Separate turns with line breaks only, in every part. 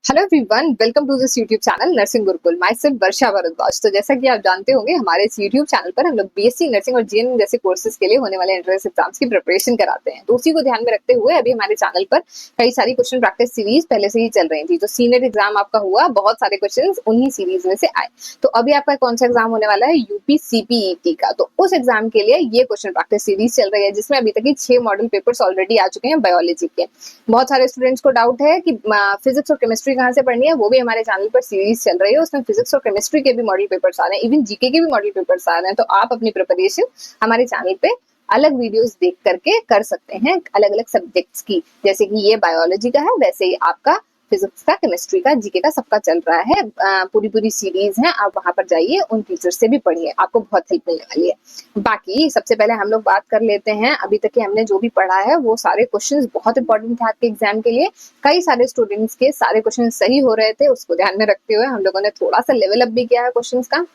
Hello everyone, welcome to this YouTube channel nursing Gurukul. Myself Varsha Bhardwaj. तो जैसा कि आप जानते होंगे, हमारे इस यूट्यूब चैनल पर हम लोग बीएससी नर्सिंग और जीएनएम जैसे कोर्सेज के लिए होने वाले एंट्रेंस एग्जाम्स की प्रिपरेशन कराते हैं। तो उसी को ध्यान में रखते हुए अभी हमारे चैनल पर कई सारी क्वेश्चन प्रैक्टिस सीरीज पहले से ही चल रही थी। तो सीनियर एग्जाम आपका हुआ, बहुत सारे क्वेश्चन उन्हीं सीरीज में से आए। तो अभी आपका कौन सा एग्जाम होने वाला है? यूपी सीपीईटी का। तो उस एग्जाम के लिए ये क्वेश्चन प्रैक्टिस सीरीज चल रही है, जिसमें अभी तक की 6 मॉडल पेपर्स ऑलरेडी आ चुके हैं बायोलॉजी के। बहुत सारे स्टूडेंट्स को डाउट है कि फिजिक्स और केमिस्ट्री कहाँ से पढ़नी है। वो भी हमारे चैनल पर सीरीज चल रही है, उसमें फिजिक्स और केमिस्ट्री के भी मॉडल पेपर्स आ रहे हैं, इवन जीके के भी मॉडल पेपर्स आ रहे हैं। तो आप अपनी प्रिपरेशन हमारे चैनल पे अलग वीडियोस देख करके कर सकते हैं, अलग अलग सब्जेक्ट्स की। जैसे कि ये बायोलॉजी का है, वैसे ही आपका फिजिक्स का, केमिस्ट्री का, जीके का, सबका चल रहा है। पूरी पूरी सीरीज है, आप वहां पर जाइए, उन टीचर्स से भी पढ़िए, आपको बहुत हेल्प मिलने वाली है। बाकी सबसे पहले हम लोग बात कर लेते हैं, अभी तक के हमने जो भी पढ़ा है वो सारे क्वेश्चंस बहुत इंपॉर्टेंट थे आपके एग्जाम के लिए। कई सारे स्टूडेंट्स के सारे क्वेश्चन सही हो रहे थे, उसको ध्यान में रखते हुए हम लोगों ने थोड़ा सा लेवल अप भी किया है क्वेश्चंस का।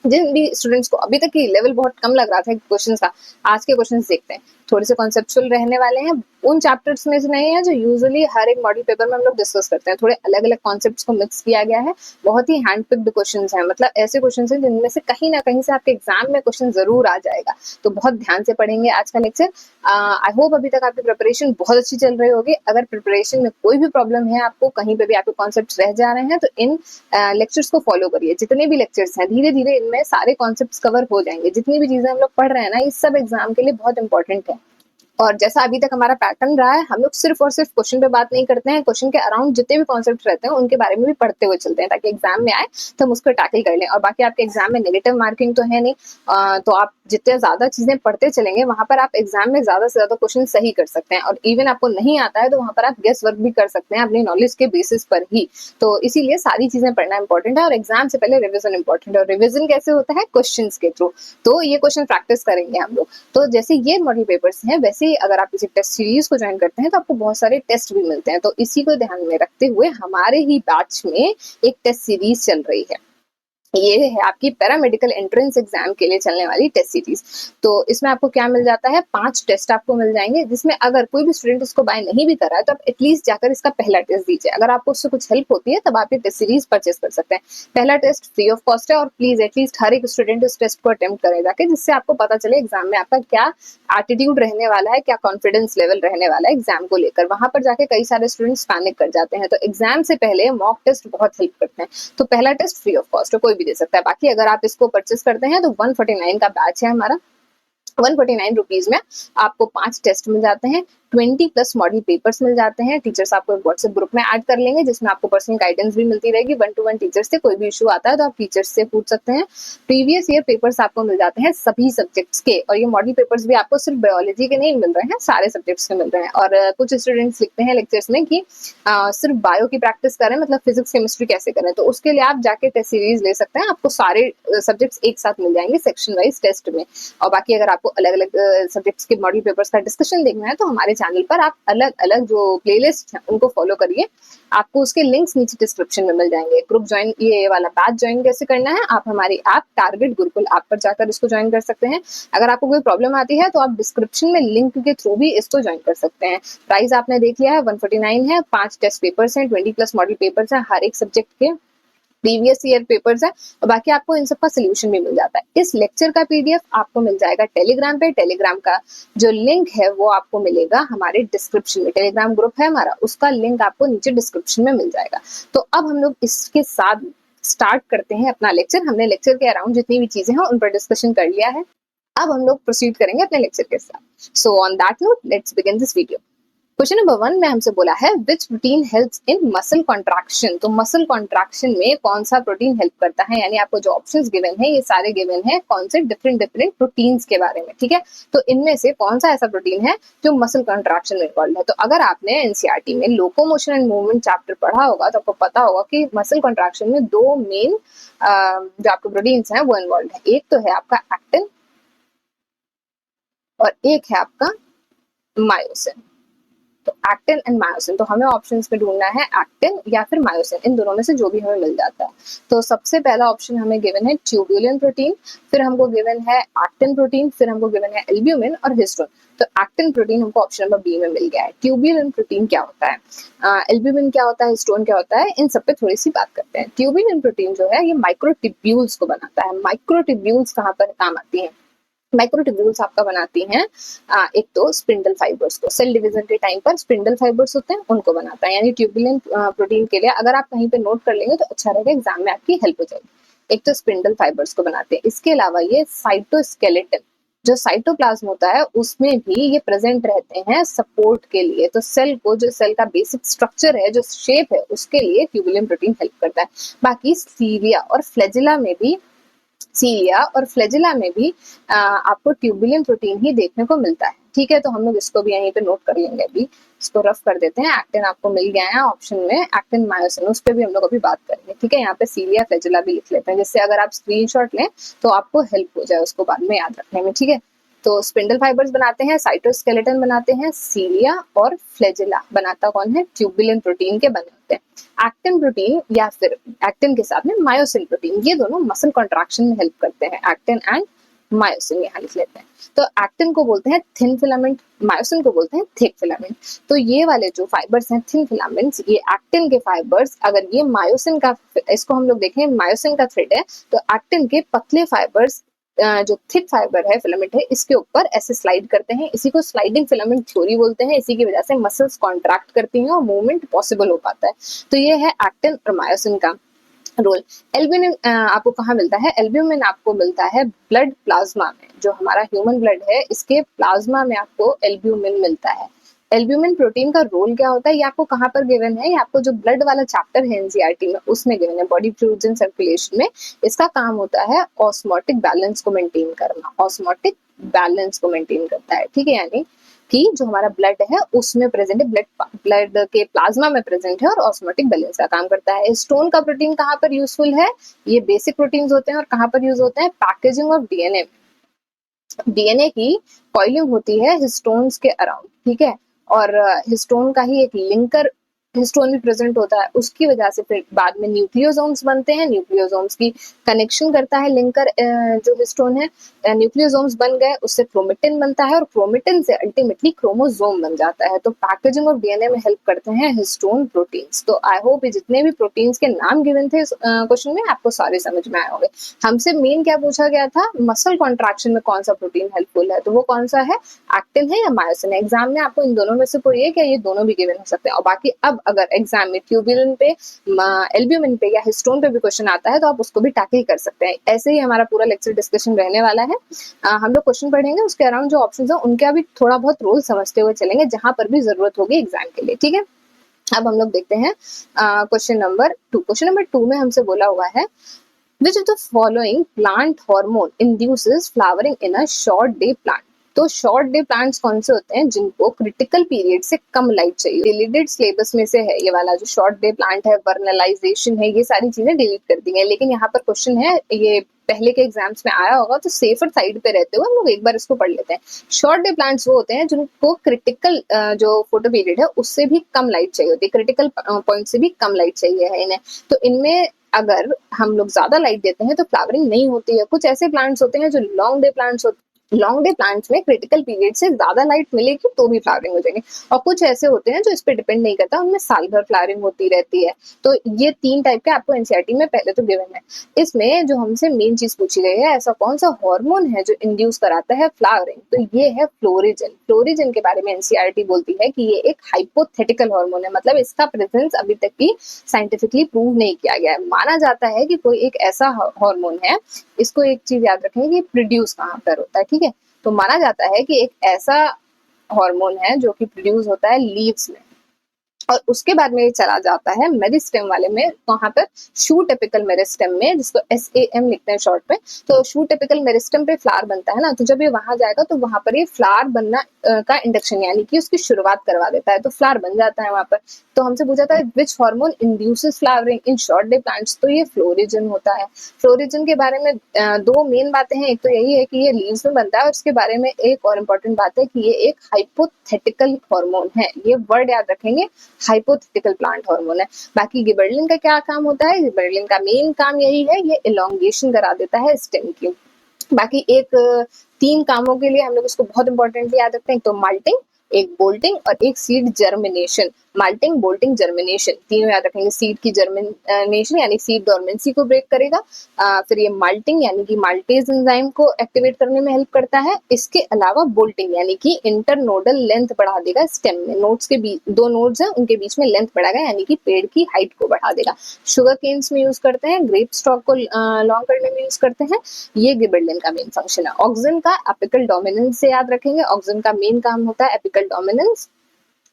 जिन भी स्टूडेंट्स को अभी तक की लेवल बहुत कम लग रहा था क्वेश्चंस का, आज के क्वेश्चंस देखते हैं। थोड़े से कॉन्सेप्चुअल रहने वाले हैं, उन चैप्टर्स में से नहीं है जो यूजुअली हर एक मॉडल पेपर में हम लोग डिस्कस करते हैं। थोड़े अलग अलग कॉन्सेप्ट्स को मिक्स किया गया है। बहुत ही हैंड पिक्ड क्वेश्चंस हैं, मतलब ऐसे क्वेश्चंस हैं जिनमें से कहीं ना कहीं से आपके एग्जाम में क्वेश्चन जरूर आ जाएगा। तो बहुत ध्यान से पढ़ेंगे आज का लेक्चर। आई होप अभी तक आपकी प्रिपरेशन बहुत अच्छी चल रही होगी। अगर प्रिपरेशन में कोई भी प्रॉब्लम है, आपको कहीं पे भी आपके कॉन्सेप्ट रह जा रहे हैं, तो इन लेक्चर्स को फॉलो करिए। जितने भी लेक्चर्स हैं, धीरे धीरे इनमें सारे कॉन्सेप्ट्स कवर हो जाएंगे। जितनी भी चीजें हम लोग पढ़ रहे हैं ना, ये सब एग्जाम के लिए बहुत इंपॉर्टेंट है। और जैसा अभी तक हमारा पैटर्न रहा है, हम लोग सिर्फ और सिर्फ क्वेश्चन पे बात नहीं करते हैं, क्वेश्चन के अराउंड जितने भी कॉन्सेप्ट रहते हैं उनके बारे में भी पढ़ते हुए चलते हैं, ताकि एग्जाम में आए तो हम उसको टैकल कर लें। और बाकी आपके एग्जाम में नेगेटिव मार्किंग तो है नहीं, तो आप जितने ज्यादा चीजें पढ़ते चलेंगे, वहां पर आप एग्जाम में ज्यादा से ज्यादा क्वेश्चन सही कर सकते हैं। और इवन आपको नहीं आता है तो वहां पर आप गेस वर्क भी कर सकते हैं अपनी नॉलेज के बेसिस पर ही। तो इसीलिए सारी चीजें पढ़ना इंपॉर्टेंट है, और एग्जाम से पहले रिविजन इंपॉर्टेंट है। और रिविजन कैसे होता है? क्वेश्चन के थ्रू। तो ये क्वेश्चन प्रैक्टिस करेंगे हम लोग। तो जैसे ये मॉडल पेपर्स हैं, वैसे ही अगर आप किसी टेस्ट सीरीज को ज्वाइन करते हैं तो आपको बहुत सारे टेस्ट भी मिलते हैं। तो इसी को ध्यान में रखते हुए हमारे ही बैच में एक टेस्ट सीरीज चल रही है। ये है आपकी पैरामेडिकल एंट्रेंस एग्जाम के लिए चलने वाली टेस्ट सीरीज। तो इसमें आपको क्या मिल जाता है? 5 टेस्ट आपको मिल जाएंगे, जिसमें अगर कोई भी स्टूडेंट इसको बाय नहीं भी कर रहा है तो आप एटलीस्ट जाकर इसका पहला टेस्ट दीजिए। अगर आपको उससे कुछ हेल्प होती है तब आप ये टेस्ट सीरीज परचेस कर सकते हैं। पहला टेस्ट फ्री ऑफ कॉस्ट है, और प्लीज एटलीस्ट हर एक स्टूडेंट इस टेस्ट को अटेम्प्ट करे जाके, जिससे आपको पता चले एग्जाम में आपका क्या एटीट्यूड रहने वाला है, क्या कॉन्फिडेंस लेवल रहने वाला है एग्जाम को लेकर। वहां पर जाके कई सारे स्टूडेंट्स पैनिक कर जाते हैं। तो एग्जाम से पहले मॉक टेस्ट बहुत हेल्प करते हैं। तो पहला टेस्ट फ्री ऑफ कॉस्ट है, कोई भी दे सकता है। बाकी अगर आप इसको परचेस करते हैं तो 149 का बैच है हमारा। 149 रुपीज में आपको 5 टेस्ट मिल जाते हैं, 20+ मॉडल पेपर्स मिल जाते हैं। टीचर्स आपको व्हाट्सएप ग्रुप में ऐड कर लेंगे, जिसमें आपको पर्सनल गाइडेंस भी मिलती रहेगी। 1-to-1 टीचर्स से कोई भी इशू आता है तो आप टीचर्स से पूछ सकते हैं। प्रीवियस ईयर पेपर्स आपको मिल जाते हैं सभी सब्जेक्ट्स के, और ये मॉडल पेपर्स भी आपको सिर्फ बायोलॉजी के नहीं मिल रहे हैं, सारे सब्जेक्ट्स के मिल रहे हैं। और कुछ स्टूडेंट्स लिखते हैं लेक्चर्स में कि सिर्फ बायो की प्रैक्टिस करें, मतलब फिजिक्स केमिस्ट्री कैसे करें। तो उसके लिए आप जाके टेस्ट सीरीज ले सकते हैं, आपको सारे सब्जेक्ट्स एक साथ मिल जाएंगे सेक्शन वाइज टेस्ट में। और बाकी अगर आपको अलग अलग सब्जेक्ट्स के मॉडल पेपर्स का डिस्कशन देखना है तो हमारे चैनल पर आप अलग अलग जो प्लेलिस्ट हैं उनको फॉलो करिए। आपको उसके लिंक्स नीचे डिस्क्रिप्शन में मिल जाएंगे। ग्रुप ज्वाइन, ये वाला बैच ज्वाइन कैसे करना है? आप हमारी ऐप टारगेट गुरुकुल ऐप पर जाकर इसको ज्वाइन कर सकते हैं। अगर आपको कोई प्रॉब्लम आती है तो आप डिस्क्रिप्शन में लिंक के थ्रू भी इसको ज्वाइन कर सकते हैं। प्राइस आपने देख लिया है, 149 है। 5 टेस्ट पेपर्स हैं, 20+ मॉडल पेपर्स हैं हर एक सब्जेक्ट के, प्रीवियस ईयर पेपर्स है। और बाकी आपको इन सब का सोल्यूशन भी मिल जाता है। इस लेक्चर का पीडीएफ आपको मिल जाएगा टेलीग्राम पे। टेलीग्राम का जो लिंक है वो आपको मिलेगा हमारे डिस्क्रिप्शन में। टेलीग्राम ग्रुप है हमारा, उसका लिंक आपको नीचे डिस्क्रिप्शन में मिल जाएगा। तो अब हम लोग इसके साथ स्टार्ट करते हैं अपना लेक्चर। हमने लेक्चर के अराउंड जितनी भी चीजें हैं उन पर डिस्कशन कर लिया है। अब हम लोग प्रोसीड करेंगे अपने लेक्चर के साथ। So on that note, let's begin this video. Question number 1 में हमसे बोला है विच protein helps in muscle contraction. तो मसल कॉन्ट्रैक्शन में कौन सा प्रोटीन हेल्प करता है? यानी आपको जो ऑप्शंस गिवन है, ये सारे गिवन है कौन से डिफरेंट डिफरेंट प्रोटीन्स के बारे में, ठीक है। तो इनमें से कौन सा ऐसा प्रोटीन है जो मसल कॉन्ट्रैक्शन में इन्वॉल्व है? तो अगर आपने एनसीईआरटी में लोकोमोशन एंड मूवमेंट चैप्टर पढ़ा होगा तो आपको पता होगा कि मसल कॉन्ट्रैक्शन में 2 मेन जो आपके प्रोटीन्स हैं वो इन्वॉल्व है। एक तो है आपका एक्टिन और एक है आपका मायोसिन। तो एक्टिन एंड मायोसिन, तो हमें ऑप्शंस में ढूंढना है एक्टिन या फिर मायोसिन, इन दोनों में से जो भी हमें मिल जाता है। तो सबसे पहला ऑप्शन हमें गिवन है ट्यूबुलिन प्रोटीन, फिर हमको गिवन है एक्टिन प्रोटीन, फिर हमको गिवन है एल्ब्यूमिन और हिस्टोन। तो एक्टिन प्रोटीन हमको ऑप्शन नंबर बी में मिल गया है। ट्यूबुलिन प्रोटीन क्या होता है, एल्ब्यूमिन क्या होता है, हिस्टोन क्या होता है, इन सब पे थोड़ी सी बात करते हैं। ट्यूबुलिन प्रोटीन जो है ये माइक्रोट्यूब्यूल्स को बनाता है। माइक्रोट्यूब्यूल्स कहाँ पर काम आती है, माइक्रोट्यूब्यूल्स आपका बनाती हैं एक तो स्पिंडल फाइबर्स को, सेल डिवीजन के टाइम पर स्पिंडल फाइबर्स होते हैं उनको बनाता है। यानी ट्यूबुलिन प्रोटीन के लिए अगर आप कहीं पे नोट कर लेंगे तो अच्छा रहेगा, एग्जाम में आपकी हेल्प हो जाएगी। एक तो स्पिंडल फाइबर्स को बनाते हैं, इसके अलावा ये साइटोस्केलेटन जो साइटोप्लाज्म होता है उसमें भी ये प्रेजेंट रहते हैं सपोर्ट के लिए। तो सेल को, जो सेल का बेसिक स्ट्रक्चर है, जो शेप है, उसके लिए ट्यूबुलिन प्रोटीन हेल्प करता है। बाकी सीलिया और फ्लैजिला में भी, सीलिया और फ्लैजिला में भी आपको ट्यूबुलिन प्रोटीन ही देखने को मिलता है। ठीक है, तो हम लोग इसको भी यहीं पे नोट कर लेंगे, अभी इसको रफ कर देते हैं। एक्टिन आपको मिल गया है ऑप्शन में, एक्टिन मायोसिन, उस पर भी हम लोग अभी बात करेंगे। ठीक है, यहाँ पे सीलिया फ्लैजिला भी लिख लेते हैं, जिससे अगर आप स्क्रीनशॉट लें तो आपको हेल्प हो जाए उसको बाद में याद रखने में। ठीक है, तो स्पिंडल फाइबर्स बनाते हैं, साइटोस्केलेटन बनाते हैं, सीलिया और फ्लैजिला बनाता कौन है, ट्यूबुलिन प्रोटीन के बनाते हैं। एक्टिन प्रोटीन या फिर एक्टिन के साथ में मायोसिन प्रोटीन, ये दोनों मसल कॉन्ट्रैक्शन में हेल्प करते हैं। एक्टिन एंड मायोसिन यहाँ लिख लेते हैं। तो एक्टिन को बोलते हैं थिन फिलामेंट, मायोसिन को बोलते हैं थिक फिलामेंट। तो ये वाले जो फाइबर्स हैं थिन फिलामेंट्स, ये एक्टिन के फाइबर्स, अगर ये मायोसिन का, इसको हम लोग देखें मायोसिन का थ्रेड है, तो एक्टिन के पतले फाइबर्स जो थिक फाइबर है, फिलामेंट है, इसके ऊपर ऐसे स्लाइड करते हैं। इसी को स्लाइडिंग फिलामेंट थ्योरी बोलते हैं। इसी की वजह से मसल्स कॉन्ट्रैक्ट करती हैं और मूवमेंट पॉसिबल हो पाता है। तो ये है एक्टिन और मायोसिन का रोल। एल्ब्यूमिन आपको कहाँ मिलता है, एल्ब्यूमिन आपको मिलता है ब्लड प्लाज्मा में। जो हमारा ह्यूमन ब्लड है, इसके प्लाज्मा में आपको एल्ब्यूमिन मिलता है। एल्ब्यूमिन प्रोटीन का रोल क्या होता है, ये आपको कहाँ पर गिवन है, ये आपको जो ब्लड वाला चैप्टर है एनसीईआरटी में, उसमें गिवन है, बॉडी फ्लूइड्स एंड सर्कुलेशन में। इसका काम होता है ऑस्मोटिक बैलेंस को मेंटेन करना, ऑस्मोटिक बैलेंस को मेंटेन करता है। ठीक है, यानी कि जो हमारा ब्लड है उसमें प्रेजेंट है, ब्लड के प्लाज्मा में प्रेजेंट है और ऑस्मोटिक बैलेंस का काम करता है। स्टोन का प्रोटीन कहाँ पर यूजफुल है, ये बेसिक प्रोटीन्स होते हैं और कहाँ पर यूज होते हैं, पैकेजिंग ऑफ डीएनए। डीएनए की कॉइलिंग होती है हिस्टोन्स के अराउंड। ठीक है, और हिस्टोन का ही एक लिंकर हिस्टोन भी प्रेजेंट होता है, उसकी वजह से फिर बाद में न्यूक्लियोसोम्स बनते हैं। न्यूक्लियोसोम्स की कनेक्शन करता है लिंकर, जो हिस्टोन है, न्यूक्लियोसोम्स बन गए, उससे क्रोमेटिन बनता है और क्रोमेटिन से अल्टीमेटली क्रोमोसोम बन जाता है। तो पैकेजिंग ऑफ डीएनए में हेल्प करते हैं हिस्टोन प्रोटीन्स। तो आई होप ये जितने भी प्रोटीन्स के नाम गिवन थे क्वेश्चन में, आपको सारे समझ में आए होंगे। हमसे मेन क्या पूछा गया था, मसल कॉन्ट्रैक्शन में कौन सा प्रोटीन हेल्पफुल है, तो वो कौन सा है, एक्टिन है या मायोसिन है। एग्जाम में आपको इन दोनों में से कोई एक या ये दोनों भी गिवन हो सकते हैं। और बाकी अब अगर एग्जाम में ट्यूबुलिन पे, एल्ब्यूमिन पे या हिस्टोन पे भी क्वेश्चन आता है तो आप उसको भी टैकल कर सकते हैं। ऐसे ही हमारा पूरा लेक्चर डिस्कशन रहने वाला है। हम लोग क्वेश्चन पढ़ेंगे, उसके अराउंड जो ऑप्शंस है उनका भी थोड़ा बहुत रोल समझते हुए चलेंगे, जहां पर भी जरूरत होगी एग्जाम के लिए। ठीक है, अब हम लोग देखते हैं क्वेश्चन नंबर 2। क्वेश्चन नंबर 2 में हमसे बोला हुआ है, which of the following plant hormone induces flowering in a short day plant? तो शॉर्ट डे प्लांट्स कौन से होते हैं जिनको क्रिटिकल पीरियड से कम लाइट चाहिए। डिलीटेड सिलेबस में से है ये वाला जो शॉर्ट डे प्लांट है, वर्नलाइजेशन है, ये सारी चीजें डिलीट कर दी है। लेकिन यहाँ पर क्वेश्चन है, ये पहले के एग्जाम्स में आया होगा, तो सेफर साइड पे रहते हुए हम लोग एक बार इसको पढ़ लेते हैं। शॉर्ट डे प्लांट्स वो होते हैं जिनको क्रिटिकल जो फोटो पीरियड है उससे भी कम लाइट चाहिए होती है, क्रिटिकल पॉइंट से भी कम लाइट चाहिए है इन्हें। तो इनमें अगर हम लोग ज्यादा लाइट देते हैं तो फ्लावरिंग नहीं होती है। कुछ ऐसे प्लांट्स होते हैं जो लॉन्ग डे प्लांट्स होते हैं, लॉन्ग डे प्लांट्स में क्रिटिकल पीरियड से ज्यादा लाइट मिलेगी तो भी फ्लावरिंग हो जाएगी। और कुछ ऐसे होते हैं जो इस पे डिपेंड नहीं करता, उनमें साल भर फ्लावरिंग होती रहती है। तो ये 3 टाइप के आपको एनसीईआरटी में पहले तो गिवन है। इसमें जो हमसे मेन चीज पूछी गई है, ऐसा कौन सा हार्मोन है जो इंड्यूस कराता है फ्लावरिंग, तो ये है फ्लोरिजन। फ्लोरिजन के बारे में एनसीईआरटी बोलती है कि ये एक हाइपोथेटिकल हार्मोन है, मतलब इसका प्रेजेंस अभी तक की साइंटिफिकली प्रूव नहीं किया गया है। माना जाता है कि कोई एक ऐसा हार्मोन है, इसको एक चीज याद रखें कि प्रोड्यूस कहाँ पर होता है। ठीक है, तो माना जाता है कि एक ऐसा हार्मोन है जो कि प्रोड्यूस होता है लीव्स में। और उसके बाद में ये चला जाता है मेरिस्टेम वाले में, वहां पर शूट एपिकल मेरिस्टेम में, जिसको SAM लिखते हैं शॉर्ट में। तो शूट एपिकल मेरिस्टेम पे फ्लावर बनता है ना, तो जब ये वहां जाएगा तो वहां पर ये फ्लावर बनना का इंडक्शन यानी कि उसकी शुरुआत करवा देता है, तो फ्लावर बन जाता है वहां पर। तो हमसे पूछा था which hormone induces flowering in short day plants, तो ये फ्लोरिजन होता है। फ्लोरिजन के बारे में दो मेन बातें हैं, एक तो यही है कि ये लीव्स में बनता है, और उसके बारे में एक और इम्पोर्टेंट बात है कि ये एक हाइपोथेटिकल हार्मोन है, ये वर्ड याद रखेंगे, हाइपोथेटिकल प्लांट हार्मोन है। बाकी गिबरेलिन का क्या काम होता है, गिबरेलिन का मेन काम यही है, ये इलोंगेशन करा देता है स्टेम की। बाकी एक 3 कामों के लिए हम लोग इसको बहुत इंपॉर्टेंटली याद रखते हैं, तो माल्टिंग, एक बोल्टिंग और एक seed germination. Malting, bolting, germination तीनों याद रखेंगे। सीड की जर्मिनेशन यानी सीड डोरमेंसी को ब्रेक करेगा। फिर ये माल्टिंग यानी कि माल्टेज एंजाइम को एक्टिवेट करने में हेल्प करता है। इसके अलावा बोल्टिंग यानी कि इंटरनोडल लेंथ बढ़ा देगा स्टेम में, नोड्स के बीच, 2 नोड्स हैं उनके बीच में लेंथ बढ़ाएगा यानी कि पेड़ की हाइट को बढ़ा देगा। शुगर केन्स में यूज करते हैं, ग्रेप स्टॉक को लॉन्ग करने में यूज करते हैं। ये गिबरेलिन का मेन फंक्शन है। ऑक्सिन का एपिकल डोमिनेंस से याद रखेंगे, ऑक्सिन का मेन काम होता है एपिकल डोमिनेंस,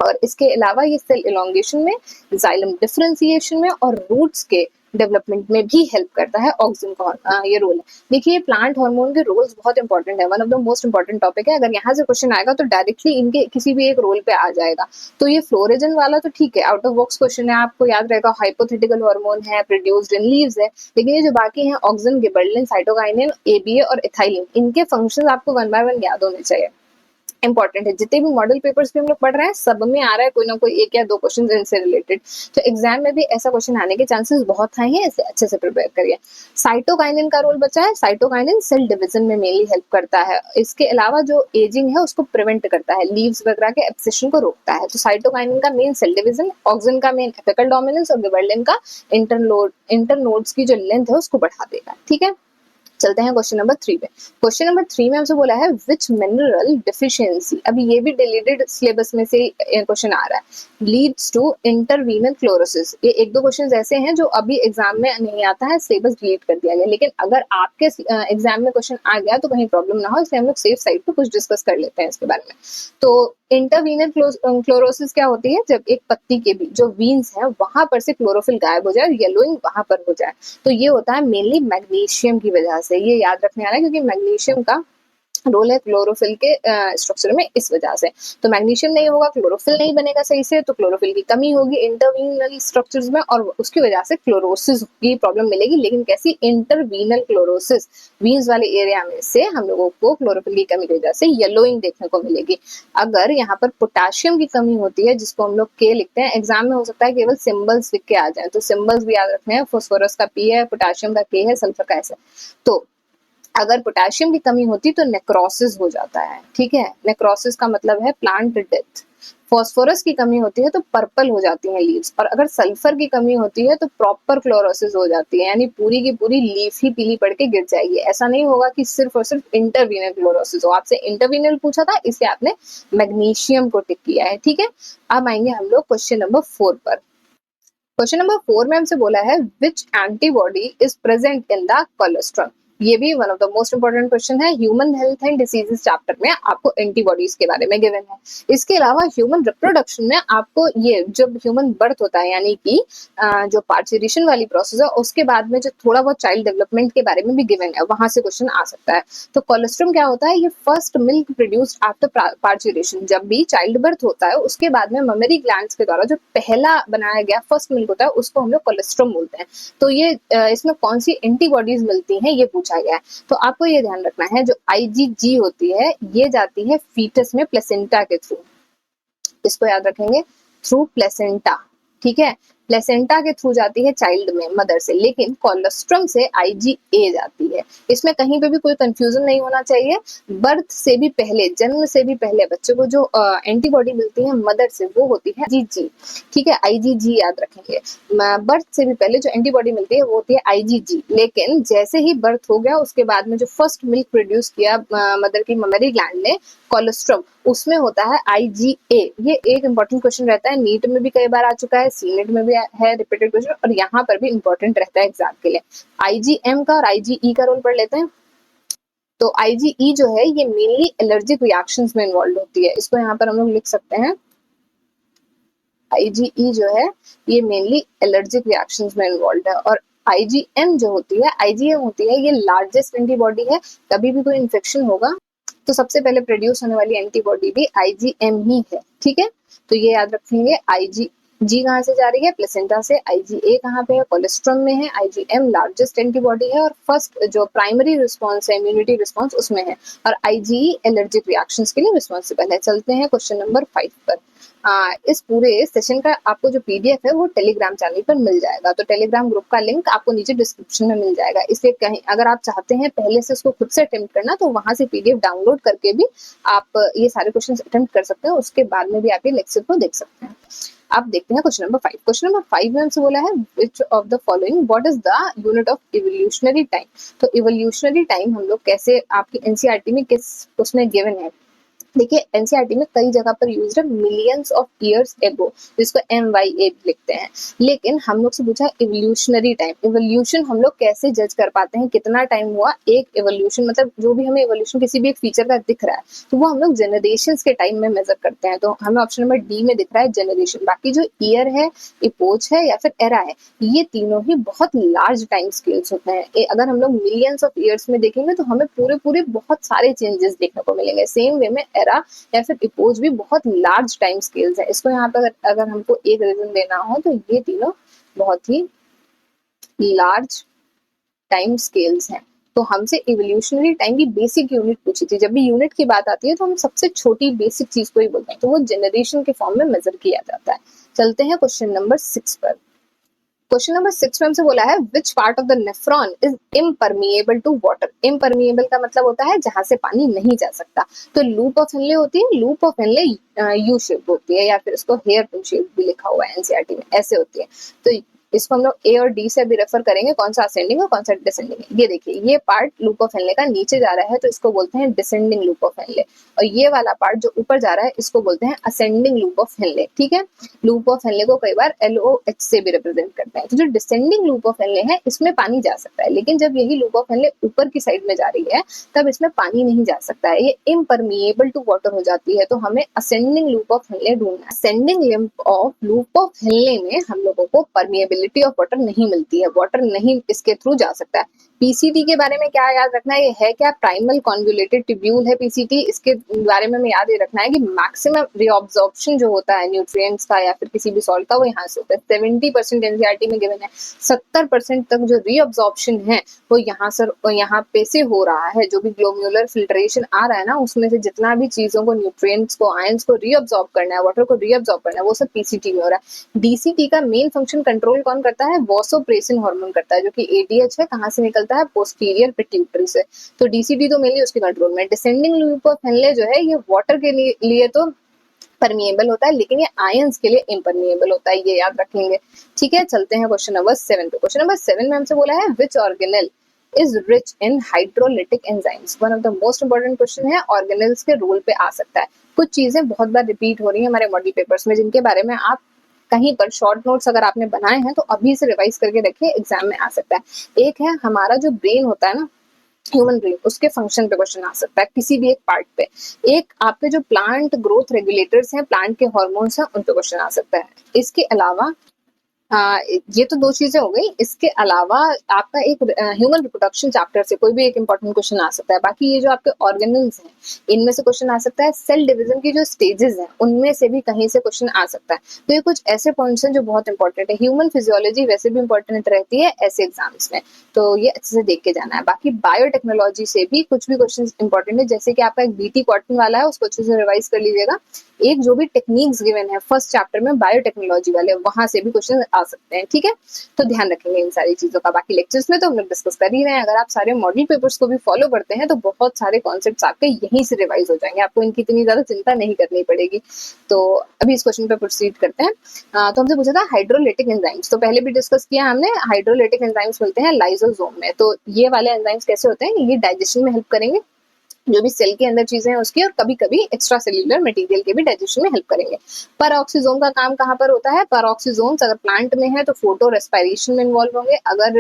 और इसके अलावा ये सेल इलोंगेशन में, जाइलम डिफरेंशिएशन में और रूट्स के डेवलपमेंट में भी हेल्प करता है ऑक्सिन का ये रोल है। देखिए प्लांट हार्मोन के रोल्स बहुत इंपॉर्टेंट है, one of the most important topic है। अगर यहाँ से क्वेश्चन आएगा तो डायरेक्टली इनके किसी भी एक रोल पे आ जाएगा। तो ये फ्लोरेजन वाला तो ठीक है, आउट ऑफ बॉक्स क्वेश्चन है, आपको याद रहेगा हाइपोथेटिकल हार्मोन है, प्रोड्यूस्ड इन लीव्स है। लेकिन ये जो बाकी हैं ऑक्सिन, गिबरेलिन, साइटोकाइनिन, ABA और इथाइलिन, इनके फंक्शंस आपको वन बाय वन याद होने चाहिए, इंपॉर्टेंट है। जितने भी मॉडल पेपर्स भी हम लोग पढ़ रहे हैं सब में आ रहा है कोई ना कोई 1 या 2 क्वेश्चन इनसे रिलेटेड, तो एग्जाम में भी ऐसा क्वेश्चन आने के चांसेस बहुत हाई हैं, इसे अच्छे से प्रिपेयर करिए। साइटोकाइनिन का रोल बचा है, साइटोकाइनिन सेल डिवीजन में मेनली हेल्प करता है। इसके अलावा जो एजिंग है उसको प्रिवेंट करता है, लीव्स वगैरह के एब्सेशन को रोकता है। तो साइटोकाइनिन का मेन सेल डिवीजन, ऑक्सिन का मेन एपिकल डोमिनेंस और गिबरेलिन का इंटरनोड्स की जो लेंथ है उसको बढ़ा देगा। ठीक है, चलते हैं क्वेश्चन नंबर 3 पे। क्वेश्चन नंबर 3 में हमसे बोला है विच मिनरल डिफिशियंसी, अभी ये भी डिलीटेड सिलेबस में से क्वेश्चन आ रहा है, लीड्स टू इंटरवीनल क्लोरोसिस। ये 1-2 क्वेश्चन ऐसे हैं जो अभी एग्जाम में नहीं आता है, सिलेबस डिलीट कर दिया गया, लेकिन अगर आपके एग्जाम में क्वेश्चन आ गया तो कहीं प्रॉब्लम ना हो, इसलिए हम लोग सेफ साइड पे कुछ डिस्कस कर लेते हैं इसके बारे में। तो इंटरवीनल क्लोरोसिस क्या होती है, जब एक पत्ती के भी जो वीन्स है वहां पर से क्लोरोफिल गायब हो जाए और येलोइंग वहां पर हो जाए, तो ये होता है मेनली मैग्नीशियम की वजह से। ये याद रखने वाला है क्योंकि मैग्नीशियम का रोल है क्लोरोफिल के स्ट्रक्चर में, इस वजह से। तो मैग्नीशियम नहीं होगा, क्लोरोफिल नहीं बनेगा सही से, तो क्लोरोफिल की कमी होगी इंटरवीनल स्ट्रक्चर्स में और उसकी वजह से क्लोरोसिस की प्रॉब्लम मिलेगी। लेकिन कैसी, इंटरवीनल क्लोरोसिस, वीन्स वाले एरिया में से हम लोगों को क्लोरोफिल की कमी की वजह से येलोइंग देखने को मिलेगी। अगर यहाँ पर पोटाशियम की कमी होती है, जिसको हम लोग के लिखते हैं, एग्जाम में हो सकता है केवल सिंबल्स लिख के आ जाए, तो सिंबल्स भी याद रखने हैं, फास्फोरस का P है, पोटाशियम का K है, सल्फर का S है। तो अगर पोटेशियम की कमी होती तो नेक्रोसिस हो जाता है। ठीक है, नेक्रोसिस का मतलब है प्लांट डेथ। फास्फोरस की कमी होती है तो पर्पल हो जाती है लीव्स, और अगर सल्फर की कमी होती है तो प्रॉपर क्लोरोसिस हो जाती है, यानी पूरी की पूरी लीफ ही पीली पड़ के गिर जाएगी। ऐसा नहीं होगा कि सिर्फ और सिर्फ इंटरवीनल क्लोरोसिस हो, आपसे इंटरवीनल पूछा था इसलिए आपने मैग्नीशियम को टिक किया है। ठीक है, अब आएंगे हम लोग क्वेश्चन नंबर 4 पर। क्वेश्चन नंबर 4 में हमसे बोला है which antibody is present in the cholesterol. ये भी one of the most important question है, human health and diseases chapter में आपको एंटीबॉडीज के बारे में गिवन है। इसके अलावा ह्यूमन रिप्रोडक्शन में आपको ये जब ह्यूमन बर्थ होता है यानी कि जो पार्चुरेशन वाली प्रोसेस है उसके बाद में जो थोड़ा बहुत चाइल्ड डेवलपमेंट के बारे में भी गिवन है, वहां से क्वेश्चन आ सकता है। तो कोलेस्ट्रम क्या होता है, ये first milk produced after parturition, जब भी चाइल्ड बर्थ होता है उसके बाद में ममेरी ग्लैंड्स के द्वारा जो पहला बनाया गया फर्स्ट मिल्क होता है उसको हम लोग कोलेस्ट्रम बोलते हैं। तो ये इसमें कौन सी एंटीबॉडीज मिलती हैं ये पूछा गया है। तो आपको ये ध्यान रखना है, जो IgG होती है ये जाती है फीटस में प्लेसेंटा के थ्रू, इसको याद रखेंगे, थ्रू प्लेसेंटा। ठीक है, प्लेसेंटा के थ्रू जाती है चाइल्ड में, मदर से, लेकिन कोलेस्ट्रम से IgA जाती है। इसमें कहीं पे भी कोई कंफ्यूजन नहीं होना चाहिए। बर्थ से भी पहले, जन्म से भी पहले बच्चे को जो एंटीबॉडी मिलती है मदर से वो होती है IgG। ठीक है, IgG याद रखेंगे। बर्थ से भी पहले जो एंटीबॉडी मिलती है वो होती है IgG, लेकिन जैसे ही बर्थ हो गया उसके बाद में जो फर्स्ट मिल्क प्रोड्यूस किया मदर की ममेरी ग्लैंड ने, कोलेस्ट्रम, उसमें होता है IgA। ये एक इंपॉर्टेंट क्वेश्चन रहता है, नीट में भी कई बार आ चुका है, सीनेट में भी है रिपीटेड क्वेश्चन, और यहाँ पर भी इंपॉर्टेंट रहता है एग्जाम के लिए। IgM का और IgE का रोल पढ़ लेते हैं। तो IgE जो है ये मेनली एलर्जिक रिएक्शंस में इन्वॉल्व होती है, इसको यहाँ पर हम लोग लिख सकते हैं IgE जो है ये मेनली एलर्जिक रिएक्शंस में इन्वॉल्व है, और IgM जो होती है, IgM होती है ये लार्जेस्ट एंटीबॉडी है। कभी भी कोई इन्फेक्शन होगा तो सबसे पहले प्रोड्यूस होने वाली एंटीबॉडी भी IgM ही है, ठीक है। तो ये याद रखेंगे, IgG कहाँ से जा रही है, प्लेसेंटा से। IgA कहाँ पे है, कोलेस्ट्रम में है। IgM लार्जेस्ट एंटीबॉडी है और फर्स्ट जो प्राइमरी रिस्पॉन्स है, इम्यूनिटी रिस्पॉन्स, उसमें है। और IgE एलर्जिक रिएक्शंस के लिए रिस्पॉन्सिबल है। चलते हैं क्वेश्चन नंबर 5 पर। इस पूरे सेशन का आपको जो PDF है वो टेलीग्राम चैनल पर मिल जाएगा, तो टेलीग्राम ग्रुप का लिंक आपको नीचे डिस्क्रिप्शन में मिल जाएगा। इसलिए कहीं अगर आप चाहते हैं पहले से उसको खुद से अटेम्प्ट करना, तो वहां से PDF डाउनलोड करके भी आप ये सारे क्वेश्चन अटेम्प्ट कर सकते हैं, उसके बाद में भी आप ये लेक्चर को देख सकते हैं। आप देखते हैं क्वेश्चन नंबर 5। क्वेश्चन नंबर 5 में हमसे बोला है which of the following what is the unit of evolutionary time. तो इवोल्यूशनरी टाइम हम लोग कैसे, आपकी एनसीईआरटी में किस उसमें गिवन है, देखिए एनसीईआरटी में कई जगह पर यूज है मिलियंस ऑफ ईयर्स एगो, जिसको MYA लिखते हैं। लेकिन हम लोग से पूछा इवोल्यूशनरी टाइम। इवोल्यूशन हम लोग कैसे जज कर पाते हैं, कितना टाइम हुआ एक इवोल्यूशन, मतलब जो भी हमें इवोल्यूशन किसी भी एक फीचर का दिख रहा है तो वो हम लोग जनरेशंस के टाइम में मेजर करते हैं। तो हमें ऑप्शन नंबर डी में दिख रहा है जनरेशन। बाकी जो ईयर है, इपोच है या फिर एरा है, ये तीनों ही बहुत लार्ज टाइम स्केल्स होते हैं। अगर हम लोग मिलियंस ऑफ ईयर्स में देखेंगे तो हमें पूरे पूरे बहुत सारे चेंजेस देखने को मिलेंगे। सेम वे में एरा या फिर इपोज भी बहुत लार्ज टाइम स्केल्स है। इसको यहाँ पर अगर हमको एक रीजन देना हो तो ये तीनों बहुत ही लार्ज टाइम स्केल्स हैं। तो हमसे इवोल्यूशनरी टाइम की बेसिक यूनिट पूछी थी। जब भी यूनिट की बात आती है तो हम सबसे छोटी बेसिक चीज को ही बोलते हैं, तो वो जनरेशन के फॉर्म में मेजर किया जाता है। चलते हैं क्वेश्चन नंबर 6 पर। क्वेश्चन नंबर 6 में हमसे बोला है which part of the nephron is impermeable to water. Impermeable का मतलब होता है जहां से पानी नहीं जा सकता। तो लूप ऑफ हेनले होती है, loop of Henle U shape होती है, या फिर इसको हेयर पिन शेप भी लिखा हुआ है एनसीईआरटी में, ऐसे होती है। तो इसको हम लोग ए और डी से भी रेफर करेंगे, कौन सा असेंडिंग और कौन सा डिसेंडिंग है। ये देखिए, ये पार्ट लूप ऑफ हेनले का नीचे जा रहा है तो इसको बोलते हैं डिसेंडिंग लूप ऑफ हेनले, और ये वाला पार्ट जो ऊपर जा रहा है इसको बोलते हैं असेंडिंग लूप ऑफ हेनले, ठीक है। लूप ऑफ हेनले को कई बार LOH से भी रिप्रेजेंट करते हैं। तो जो डिसेंडिंग लूप ऑफ हेनले है इसमें पानी जा सकता है, लेकिन जब यही लूप ऑफ हेनले ऊपर की साइड में जा रही है तब इसमें पानी नहीं जा सकता है, ये इम्परमिएबल टू वाटर हो जाती है। तो हमें असेंडिंग लूप ऑफ हेनले ढूंढना है। असेंडिंग लूप ऑफ हेनले में हम लोगों को परमिएबिलिटी ऑफ वाटर नहीं मिलती है, वाटर नहीं इसके थ्रू जा सकता है। PCT के बारे में क्या याद रखना है, ये है क्या, प्राइमल कॉन्वोल्यूटेड ट्यूब्यूल है PCT। इसके बारे में हमें याद ही रखना है कि मैक्सिमम रीअब्जॉर्प्शन जो होता है न्यूट्रिएंट्स का या फिर किसी भी सॉल्ट का, वो यहाँ से होता है। 70% एनसीईआरटी में गिवन है, 70% तक जो रीअब्जॉर्प्शन है वो यहाँ पे से हो रहा है। जो भी ग्लोम्युलर फिल्ट्रेशन आ रहा है ना, उसमें से जितना भी चीजों को, न्यूट्रिएंट्स को, आयंस को रीअब्जॉर्ब करना है, वाटर को रीअब्जॉर्ब करना है, वो सब PCT में हो रहा है। DCT का मेन फंक्शन कंट्रोल कौन करता है, वोसोप्रेसिन हार्मोन करता है, जो कि ADH है। कहाँ से निकलता है, पोस्टीरियर पिट्यूटरी से। तो DCT तो मेनली उसके कंट्रोल में। डिसेंडिंग लूप ऑफ हेनले जो है ये वाटर के लिए तो परमिएबल होता है, लेकिन ये आयंस के लिए इम्परमिएबल होता है, ये याद रखेंगे, ठीक है। चलते हैं क्वेश्चन नंबर 7 पे। क्वेश्चन नंबर 7 में हमसे बोला है विच organelle is rich in hydrolytic enzymes. One of the most important question है, ऑर्गेनेल्स के रोल पे आ सकता है। कुछ चीजें बहुत बार रिपीट हो रही है हमारे मॉडल पेपर्स में, जिनके बारे में आप कहीं पर शॉर्ट नोट्स अगर आपने बनाए हैं तो अभी से रिवाइज करके रखिए, एग्जाम में आ सकता है। एक है हमारा जो ब्रेन होता है ना, ह्यूमन ब्रेन, उसके फंक्शन पे क्वेश्चन आ सकता है किसी भी एक पार्ट पे। एक आपके जो प्लांट ग्रोथ रेगुलेटर्स हैं, प्लांट के हार्मोन्स हैं, उन पे क्वेश्चन आ सकता है। इसके अलावा ये तो दो चीजें हो गई। इसके अलावा आपका एक ह्यूमन रिप्रोडक्शन चैप्टर से कोई भी एक इंपॉर्टेंट क्वेश्चन आ सकता है। बाकी ये जो आपके ऑर्गेनल्स हैं, इनमें से क्वेश्चन आ सकता है। सेल डिवीजन की जो स्टेजेस हैं, उनमें से भी कहीं से क्वेश्चन आ सकता है। तो ये कुछ ऐसे पॉइंट्स हैं जो बहुत इंपॉर्टेंट है। ह्यूमन फिजियोलॉजी वैसे भी इंपॉर्टेंट रहती है ऐसे एग्जाम्स में, तो ये अच्छे से देख के जाना है। बाकी बायोटेक्नोलॉजी से भी कुछ भी क्वेश्चन इंपॉर्टेंट है, जैसे कि आपका एक BT कॉटन वाला है, उसको अच्छे से रिवाइज कर लीजिएगा। एक जो भी टेक्निक्स गिवन है फर्स्ट चैप्टर में बायोटेक्नोलॉजी वाले, वहां से भी क्वेश्चन आ सकते हैं, ठीक है। तो ध्यान रखेंगे इन सारी चीजों का। बाकी लेक्चर्स में तो हम लोग डिस्कस कर ही रहे हैं। अगर आप सारे मॉडल पेपर्स को भी फॉलो करते हैं तो बहुत सारे कॉन्सेप्ट्स आपके यहीं से रिवाइज हो जाएंगे, आपको इनकी इतनी ज्यादा चिंता नहीं करनी पड़ेगी। तो अभी इस क्वेश्चन पे प्रोसीड करते हैं। तो हमसे पूछा था हाइड्रोलिटिक एंजाइम्स, तो पहले भी डिस्कस किया हमने। हाइड्रोलिटिक एंजाइम्स मिलते हैं लाइसोसोम में। तो ये वाले एंजाइम्स कैसे होते हैं, ये डाइजेशन में हेल्प करेंगे, जो भी सेल के अंदर चीजें हैं उसकी, और कभी कभी एक्स्ट्रा सेल्यूलर मटेरियल के भी डाइजेशन में हेल्प करेंगे। परऑक्सीजोम का काम कहाँ पर होता है? परऑक्सीजोम्स अगर प्लांट में है तो फोटो रेस्पिरेशन में इन्वॉल्व होंगे, अगर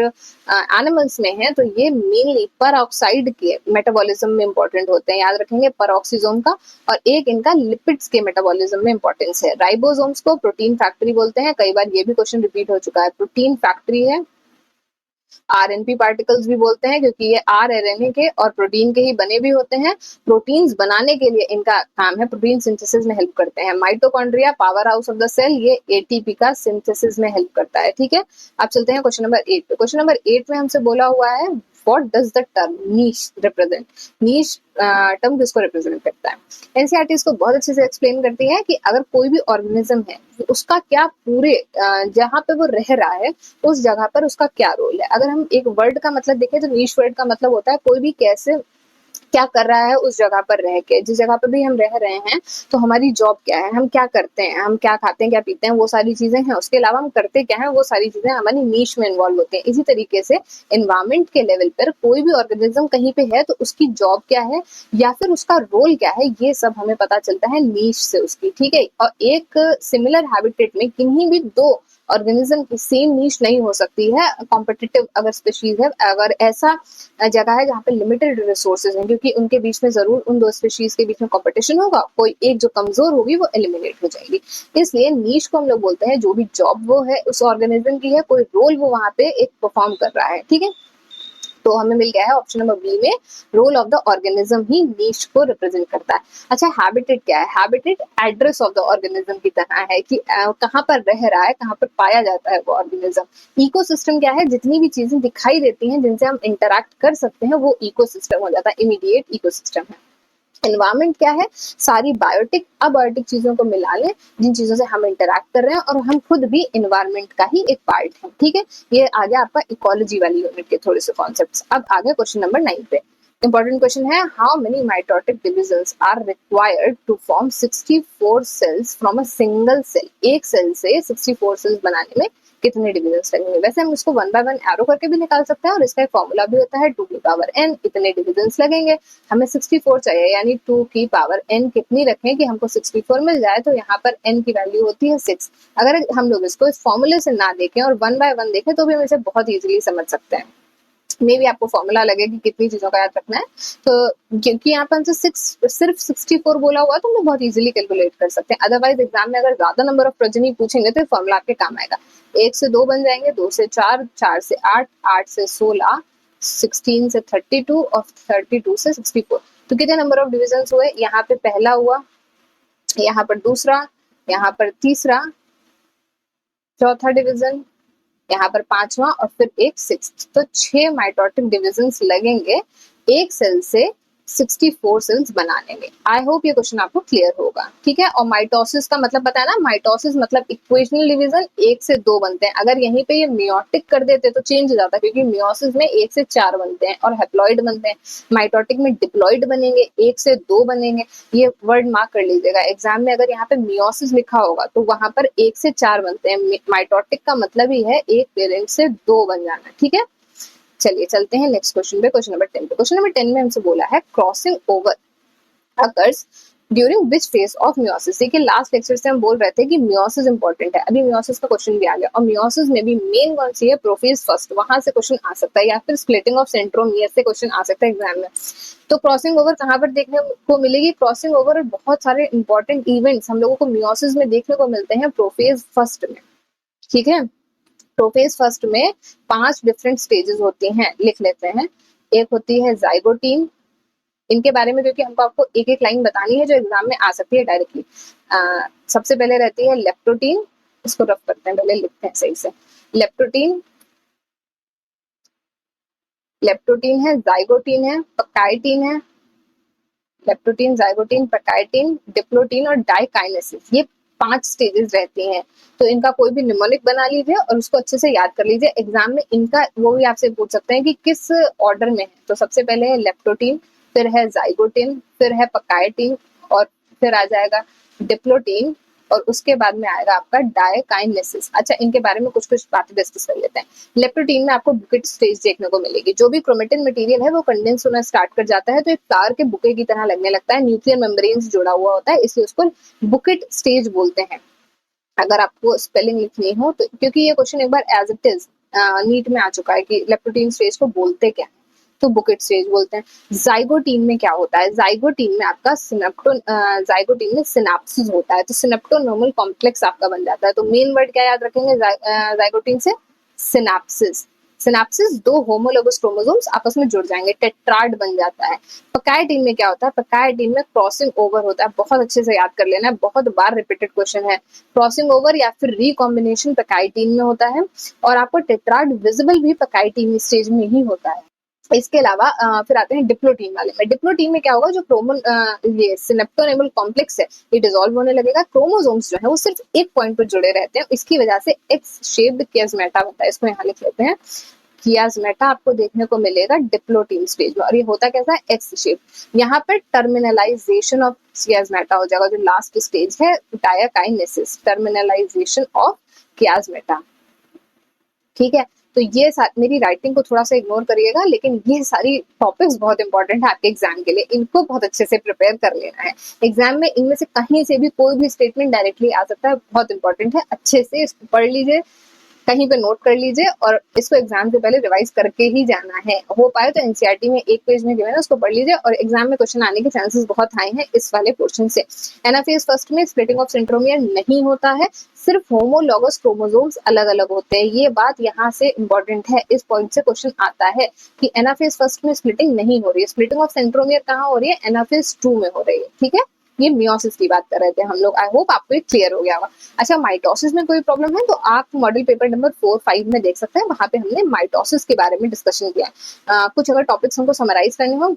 एनिमल्स में है तो ये मेनली परऑक्साइड के मेटाबॉलिज्म में इंपॉर्टेंट होते हैं, याद रखेंगे परऑक्सीजोम का। और एक इनका लिपिड्स के मेटाबॉलिज्म में इंपॉर्टेंस है। राइबोसोम्स को प्रोटीन फैक्ट्री बोलते हैं, कई बार ये भी क्वेश्चन रिपीट हो चुका है, प्रोटीन फैक्ट्री है। आरएनपी पार्टिकल्स भी बोलते हैं क्योंकि ये आरएनए के और प्रोटीन के ही बने भी होते हैं। प्रोटीन्स बनाने के लिए इनका काम है, प्रोटीन सिंथेसिस में हेल्प करते हैं। Mitochondria power house of the cell, ये एटीपी का सिंथेसिस में हेल्प करता है। ठीक है, अब चलते हैं क्वेश्चन नंबर 8 पे। क्वेश्चन नंबर 8 में हमसे बोला हुआ है what does the term niche represent. Niche term किसको रिप्रेजेंट करता है? एनसीईआरटी इसको बहुत अच्छे से एक्सप्लेन करती है कि अगर कोई भी ऑर्गेनिज्म है उसका क्या पूरे जहाँ पे वो रह रहा है उस जगह पर उसका क्या रोल है। अगर हम एक वर्ड का मतलब देखें तो नीश वर्ड का मतलब होता है कोई भी कैसे क्या कर रहा है उस जगह पर रह के, जिस जगह पर भी हम रह रहे हैं तो हमारी जॉब क्या है, हम क्या करते हैं, हम क्या खाते हैं क्या पीते हैं, वो सारी चीजें हैं। उसके अलावा हम करते क्या है, वो सारी चीजें हमारी नीश में इन्वॉल्व होती हैं। इसी तरीके से एनवायरमेंट के लेवल पर कोई भी ऑर्गेनिज्म कहीं पे है तो उसकी जॉब क्या है या फिर उसका रोल क्या है, ये सब हमें पता चलता है नीश से उसकी। ठीक है, और एक सिमिलर हैबिटेट में किन्हीं भी दो ऑर्गेनिज्म की सेम नीश नहीं हो सकती है। कॉम्पिटिटिव अगर स्पीशीज है, अगर ऐसा जगह है जहाँ पे लिमिटेड रिसोर्सेज हैं, क्योंकि उनके बीच में जरूर उन दो स्पीशीज के बीच में कंपटीशन होगा, कोई एक जो कमजोर होगी वो एलिमिनेट हो जाएगी। इसलिए नीश को हम लोग बोलते हैं जो भी जॉब वो है उस ऑर्गेनिज्म की है, कोई रोल वो वहां पे एक परफॉर्म कर रहा है। ठीक है, तो हमें मिल गया है ऑप्शन नंबर बी में, रोल ऑफ द ऑर्गेनिज्म ही नीश को रिप्रेजेंट करता है। अच्छा, हैबिटेट क्या है? Habitat address of the organism की तरह है कि कहाँ पर रह रहा है, कहाँ पर पाया जाता है वो ऑर्गेनिज्म। इकोसिस्टम क्या है? जितनी भी चीजें दिखाई देती हैं जिनसे हम इंटरैक्ट कर सकते हैं वो इकोसिस्टम हो जाता है, इमीडिएट इकोसिस्टम है। एनवायरमेंट क्या है? सारी बायोटिक अबायोटिक चीजों को मिला लें जिन चीजों से हम इंटरैक्ट कर रहे हैं, और हम खुद भी एनवायरमेंट का ही एक पार्ट है। ठीक है, ये आ गया आपका इकोलॉजी वाली यूनिट के थोड़े से कॉन्सेप्ट्स। अब आ गया क्वेश्चन नंबर 9 पे। इंपॉर्टेंट क्वेश्चन है, how many mitotic divisions are required to form 64 cells from a single cell. एक सेल से 64 सेल्स बनाने में कितने डिविजन्स लगेंगे? वैसे हम इसको 1 बाय 1 एरो करके भी निकाल सकते हैं, और इसका एक फॉर्मूला भी होता है 2 की पावर n इतने डिविजन्स लगेंगे। हमें 64 चाहिए, यानी 2 की पावर n कितनी रखें कि हमको 64 मिल जाए, तो यहाँ पर n की वैल्यू होती है 6। अगर हम लोग इसको इस फॉर्मूले से ना देखें और 1 बाय 1 देखें तो भी हम इसे बहुत इजीली समझ सकते हैं। मे भी आपको फॉर्मूला लगे कि कितनी चीजों का याद रखना है, तो क्योंकि यहाँ पर हमसे सिर्फ 64 बोला हुआ तो हम लोग बहुत इजीली कैलकुलेट कर सकते हैं। अदरवाइज एग्जाम में अगर ज्यादा नंबर ऑफ प्रोजनी पूछेंगे तो फॉर्मूला आपके काम आएगा। 1 से 2 बन जाएंगे, 2 से 4, 4 से 8, 8 से 16, 16 से 32 और 32 से 64। तो कितने नंबर ऑफ डिविजन हुए? यहाँ पे पहला हुआ, यहाँ पर दूसरा, यहाँ पर तीसरा, चौथा डिवीजन, यहाँ पर पांचवा, और फिर एक सिक्स्थ। तो 6 माइटोटिक डिविजन्स लगेंगे एक सेल से 64 सेल्स बनाने में। आई होप ये क्वेश्चन आपको क्लियर होगा। ठीक है, और माइटोसिस का मतलब पता है ना, माइटोसिस मतलब इक्वेशनल डिवीजन 1 से 2 बनते हैं। अगर यहीं पे ये मियोटिक कर देते तो चेंज हो जाता, क्योंकि मियोसिस में 1 से 4 बनते हैं और हैप्लॉइड बनते हैं। माइटोटिक में डिप्लॉइड बनेंगे, 1 से 2 बनेंगे। ये वर्ड मार्क कर लीजिएगा, एग्जाम में अगर यहाँ पे मियोसिस लिखा होगा तो वहां पर 1 से 4 बनते हैं। माइटोटिक का मतलब ही है एक पेरेंट से 2 बन जाना। ठीक है, चलिए चलते हैं नेक्स्ट क्वेश्चन पे, क्वेश्चन नंबर 10 पे। क्वेश्चन नंबर 10 में हमसे बोला है crossing over occurs during which phase of meiosis. देखिए लास्ट लेक्चर से हम बोल रहे थे कि मियोसिस इंपॉर्टेंट है, अभी मियोसिस का क्वेश्चन भी आ गया। और मियोसिस में भी मेन कौन सी है? प्रोफेज फर्स्ट, वहां से क्वेश्चन आ सकता है, या फिर स्प्लिटिंग ऑफ सेंट्रोमियर से क्वेश्चन आ सकता है एग्जाम में। तो क्रॉसिंग ओवर कहाँ पर देखने को मिलेगी? क्रॉसिंग ओवर बहुत सारे इंपॉर्टेंट इवेंट्स हम लोगों को मियोसिस में देखने को मिलते हैं प्रोफेज फर्स्ट में। ठीक है, प्रोफेज फर्स्ट में 5 डिफरेंट स्टेजेस होती हैं, लिख लेते हैं। एक होती है जाइगोटीन, इनके बारे में क्योंकि हमको आपको एक एक लाइन बतानी है जो एग्जाम में आ सकती है डायरेक्टली। सबसे पहले रहती है लेप्टोटीन, इसको रफ करते हैं, पहले लिखते हैं सही से। लेप्टोटीन, लेप्टोटीन है, जाइगोटीन है, पकाइटीन है, लेप्टोटीन, जाइगोटीन, पकाइटीन, डिप्लोटीन और डाइकाइनेसिस। ये 5 स्टेजेस रहती हैं। तो इनका कोई भी निमोनिक बना लीजिए और उसको अच्छे से याद कर लीजिए। एग्जाम में इनका वो भी आपसे पूछ सकते हैं कि किस ऑर्डर में है। तो सबसे पहले है लेप्टोटीन, फिर है जाइगोटीन, फिर है पकाइटीन, और फिर आ जाएगा डिप्लोटीन, और उसके बाद में आएगा आपका डायकाइनेसिस। अच्छा, इनके बारे में कुछ कुछ बातें डिस्कस कर लेते हैं। लेप्टोटीन में आपको बुकेट स्टेज देखने को मिलेगी। जो भी क्रोमेटिन मटेरियल है वो कंडेंस होना स्टार्ट कर जाता है, तो एक फ्लावर के बुके की तरह लगने लगता है। न्यूक्लियर मेम्ब्रेन से जुड़ा हुआ होता है, इसलिए उसको बुकेट स्टेज बोलते हैं। अगर आपको स्पेलिंग लिखनी हो तो, क्योंकि ये क्वेश्चन एक बार एज इट इज नीट में आ चुका है कि लेप्टोटीन स्टेज को बोलते क्या है, तो बुकेट स्टेज बोलते हैं। जाइगोटीन में क्या होता है? जाइगोटीन में आपका जाइगोटीन में सिनेप्सिस होता है, तो सिनेप्टोनर्मल कॉम्प्लेक्स आपका बन जाता है। तो मेन वर्ड क्या याद रखेंगे जाइगोटीन से? सिनेप्सिस। सिनेप्सिस, दो होमोलोगस क्रोमोसोम्स आपस में जुड़ जाएंगे, टेट्राड बन जाता है। पकायटीन में क्या होता है? पकायटीन में क्रॉसिंग ओवर होता है, बहुत अच्छे से याद कर लेना है, बहुत बार रिपीटेड क्वेश्चन है। क्रॉसिंग ओवर या फिर रिकॉम्बिनेशन पकायटीन में होता है, और आपको टेट्राड विजिबल भी पकायटीन स्टेज में ही होता है। इसके अलावा फिर आते हैं डिप्लोटीन वाले में। डिप्लोटीन में क्या होगा? जो ये सिनेप्टोनेमल कॉम्प्लेक्स है ये डिसॉल्व होने लगेगा। क्रोमोसोम्स जो है वो सिर्फ एक पॉइंट पर जुड़े रहते हैं, इसकी वजह से एक्स शेप्ड कियास्मेटा बनता है। इसको यहाँ लिख लेते हैं, कियास्मेटा आपको देखने को मिलेगा डिप्लोटीन स्टेज में। और ये होता कैसा है? X shape. यहाँ पर टर्मिनलाइजेशन ऑफ कियास्मेटा हो जाएगा, जो लास्ट स्टेज है डायकाइनेसिस, टर्मिनलाइजेशन ऑफ कियास्मेटा। ठीक है, तो ये मेरी राइटिंग को थोड़ा सा इग्नोर करिएगा, लेकिन ये सारी टॉपिक्स बहुत इंपॉर्टेंट है आपके एग्जाम के लिए, इनको बहुत अच्छे से प्रिपेयर कर लेना है। एग्जाम में इनमें से कहीं से भी कोई भी स्टेटमेंट डायरेक्टली आ सकता है, बहुत इंपॉर्टेंट है, अच्छे से इसको पढ़ लीजिए, कहीं पे नोट कर लीजिए, और इसको एग्जाम से पहले रिवाइज करके ही जाना है। हो पाए तो एनसीईआरटी में एक पेज में गिवन है उसको पढ़ लीजिए, और एग्जाम में क्वेश्चन आने के चांसेस बहुत हाई हैं इस वाले पोर्शन से। एनाफेज फर्स्ट में स्प्लिटिंग ऑफ सेंट्रोमियर नहीं होता है, सिर्फ होमोलॉगस क्रोमोसोम्स अलग अलग होते हैं। ये बात यहाँ से इंपॉर्टेंट है, इस पॉइंट से क्वेश्चन आता है कि एनाफेज फर्स्ट में स्प्लिटिंग नहीं हो रही है। स्प्लिटिंग ऑफ सेंट्रोमियर कहाँ हो रही है? एनाफेज 2 में हो रही है। ठीक है, ये मियोसिस की बात कर रहे थे हम लोग। आई होप आपको ये क्लियर हो गया होगा। अच्छा, माइटोसिस में कोई प्रॉब्लम है तो आप मॉडल पेपर नंबर 4-5 में देख सकते हैं, वहां पे हमने माइटोसिस के बारे में डिस्कशन किया है। कुछ अगर टॉपिक्स हमको समराइज करने हो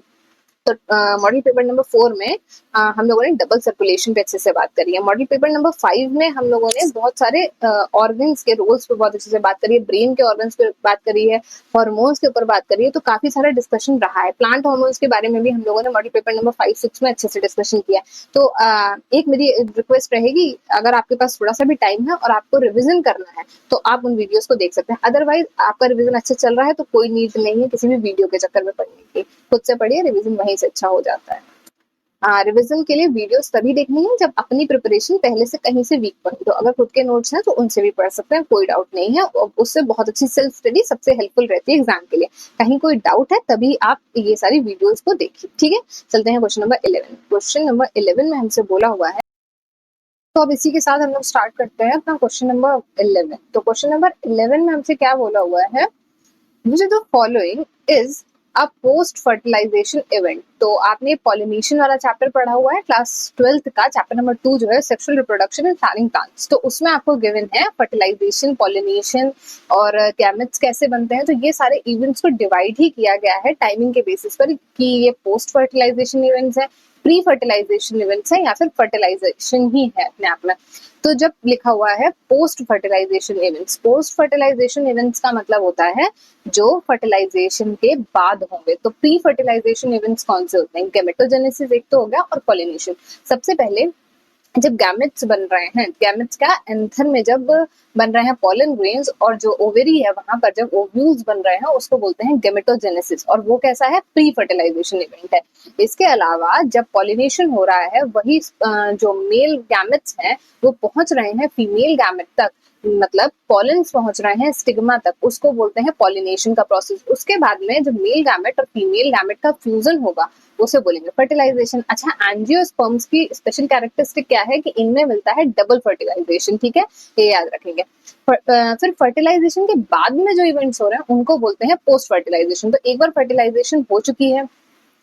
तो मॉडल पेपर नंबर 4 में हम लोगों ने डबल सर्कुलेशन पे अच्छे से बात करी है। मॉडल पेपर नंबर 5 में हम लोगों ने बहुत सारे ऑर्गन्स के रोल्स पे बहुत अच्छे से बात करी है, ब्रेन के ऑर्गन्स पे बात करी है, हार्मोन्स के ऊपर बात करी है, तो काफी सारा डिस्कशन रहा है। प्लांट हार्मोन्स के बारे में भी हम लोगों ने मॉडल पेपर नंबर 5-6 में अच्छे से डिस्कशन किया। तो एक मेरी रिक्वेस्ट रहेगी, अगर आपके पास थोड़ा सा भी टाइम है और आपको रिविजन करना है तो आप उन वीडियोस को देख सकते हैं। अदरवाइज आपका रिविजन अच्छा चल रहा है तो कोई नीड नहीं है किसी भी वीडियो के चक्कर में पढ़ने की, खुद से पढ़िए, रिविजन वहीं से अच्छा हो जाता है। रिवीजन के लिए वीडियोस तभी देखनी है जब अपनी प्रिपरेशन पहले से कहीं से वीक पड़ी, तो अगर खुद के नोट्स हैं तो उनसे भी पढ़ सकते हैं, कोई डाउट नहीं है। उससे बहुत अच्छी सेल्फ स्टडी सबसे हेल्पफुल रहती है एग्जाम के लिए। कहीं कोई डाउट है तभी आप ये सारी वीडियोस को देखिए। ठीक है, चलते हैं क्वेश्चन नंबर 11। क्वेश्चन नंबर 11 में हमसे बोला हुआ है, तो अब इसी के साथ हम लोग स्टार्ट करते हैं अपना क्वेश्चन नंबर 11। तो क्वेश्चन नंबर 11 में हमसे क्या बोला हुआ है? मुझे the following is a post fertilization event. तो आपने पॉलिनेशन वाला चैप्टर पढ़ा हुआ है क्लास 12th का, चैप्टर नंबर 2 जो है sexual reproduction in flowering plants. तो उसमें आपको गिवन है फर्टिलाइजेशन, पॉलिनेशन और गैमेट्स कैसे बनते हैं। तो ये सारे इवेंट्स को डिवाइड ही किया गया है टाइमिंग के बेसिस पर कि ये पोस्ट फर्टिलाइजेशन इवेंट्स है, प्री फर्टिलाइजेशन इवेंट्स है, या फिर फर्टिलाइजेशन ही है अपने आप में। तो जब लिखा हुआ है post fertilization events, post fertilization events का मतलब होता है जो फर्टिलाइजेशन के बाद होंगे। तो प्री फर्टिलाइजेशन इवेंट्स कौन से होते हैं? गैमेटोजेनेसिस एक तो हो गया, और पॉलिनेशन। सबसे पहले जब गैमेट्स बन रहे हैं, गैमेट्स का एंथर में जब बन रहे हैं पॉलन ग्रेन्स, और जो ओवेरी है वहां पर जब ओव्यूल्स बन रहे हैं उसको बोलते हैं गैमेटोजेनेसिस, और वो कैसा है? प्री फर्टिलाइजेशन इवेंट है। इसके अलावा जब पॉलिनेशन हो रहा है, वही जो मेल गैमेट्स हैं वो पहुंच रहे हैं फीमेल गैमेट तक, मतलब पॉलेंस पहुंच रहे हैं स्टिग्मा तक, उसको बोलते हैं पॉलिनेशन का प्रोसेस। उसके बाद में जब मेल गैमेट और फीमेल गैमेट का फ्यूजन होगा उसे बोलेंगे फर्टिलाइजेशन। अच्छा, एंजियोस्पर्म्स की स्पेशल कैरेक्टरिस्टिक क्या है कि इनमें मिलता है डबल फर्टिलाइजेशन। ठीक है, ये याद रखेंगे। फिर फर्टिलाइजेशन के बाद में जो इवेंट्स हो रहे हैं उनको बोलते हैं पोस्ट फर्टिलाइजेशन। तो एक बार फर्टिलाइजेशन हो चुकी है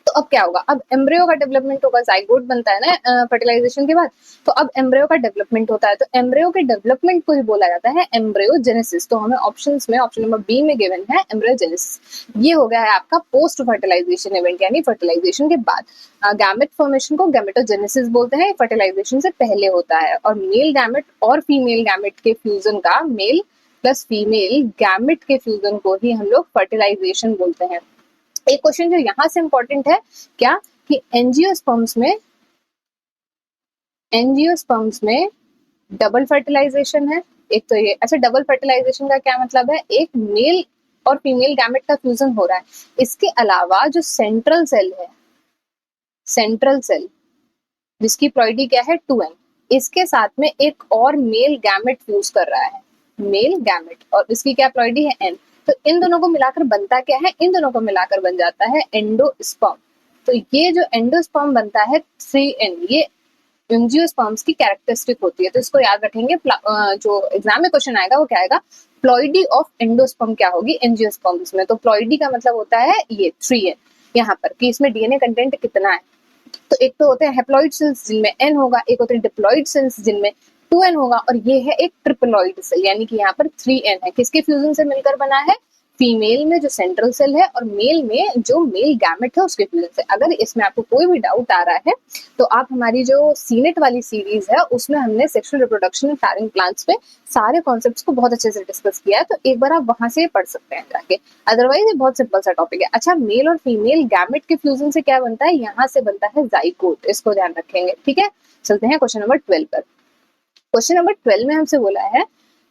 तो अब क्या होगा? अब एम्ब्रियो का डेवलपमेंट होगा, जाइगोट बनता है ना फर्टिलाइजेशन के बाद, तो अब एम्ब्रियो का डेवलपमेंट होता है। तो एम्ब्रियो के डेवलपमेंट को ही बोला जाता है एम्ब्रियोजेनेसिस। तो हमें ऑप्शंस में ऑप्शन नंबर बी में गिवन है एम्ब्रियोजेनेसिस। ये हो गया है आपका पोस्ट फर्टिलाइजेशन इवेंट, यानी फर्टिलाइजेशन के बाद। गैमेट फॉर्मेशन को गैमेटोजेनेसिस बोलते हैं, फर्टिलाइजेशन से पहले होता है। और मेल गैमेट और फीमेल गैमेट के फ्यूजन का, मेल प्लस फीमेल गैमेट के फ्यूजन को ही हम लोग फर्टिलाइजेशन बोलते हैं। एक क्वेश्चन जो यहां से इंपॉर्टेंट है क्या, कि एंजियोस्पर्म्स में डबल फर्टिलाइजेशन है एक तो ये। अच्छा, डबल फर्टिलाइजेशन का क्या मतलब है? एक मेल और फीमेल गैमेट का फ्यूजन हो रहा है। इसके अलावा जो सेंट्रल सेल है, सेंट्रल सेल जिसकी प्लॉइडी क्या है 2n, इसके साथ में एक और मेल गैमेट फ्यूज कर रहा है, मेल गैमेट, और इसकी क्या प्लॉइडी है n। तो इन दोनों को मिलाकर बनता क्या है? इन दोनों को मिलाकर बन जाता है एंडोस्पर्म। तो ये जो एंडोस्पर्म बनता है 3n, ये एंजियोस्पर्म्स की कैरेक्टरिस्टिक होती है। तो इसको याद रखेंगे, जो एग्जाम में क्वेश्चन आएगा वो क्या आएगा, प्लॉइडी ऑफ एंडोस्पर्म क्या होगी एंजियोस्पर्म्स में। तो प्लॉइडी का मतलब होता है ये 3n यहाँ पर, कि इसमें डीएनए कंटेंट कितना है। तो एक तो होते हैं हैप्लॉइड सेल्स जिनमें n होगा, एक होते हैं डिप्लॉइड सेल्स जिनमें 2n होगा, और ये है एक ट्रिप्लॉइड सेल, यानी कि यहाँ पर 3n है। किसके फ्यूजन से मिलकर बना है? फीमेल में जो सेंट्रल सेल है और मेल में जो मेल गैमेट है उसके फ्यूजन से। अगर इसमें आपको कोई भी डाउट आ रहा है तो आप हमारी जो सीनेट वाली सीरीज है उसमें हमने sexual reproduction in flowering plants पे सारे कॉन्सेप्ट्स को बहुत अच्छे से डिस्कस किया है, तो एक बार आप वहां से पढ़ सकते हैं जाके। अदरवाइज ये बहुत सिंपल सा टॉपिक है। अच्छा, मेल और फीमेल गैमेट के फ्यूजन से क्या बनता है? यहाँ से बनता है जाइगोट, इसको ध्यान रखेंगे, ठीक है। चलते हैं क्वेश्चन नंबर 12 पर। क्वेश्चन नंबर 12 में हमसे बोला है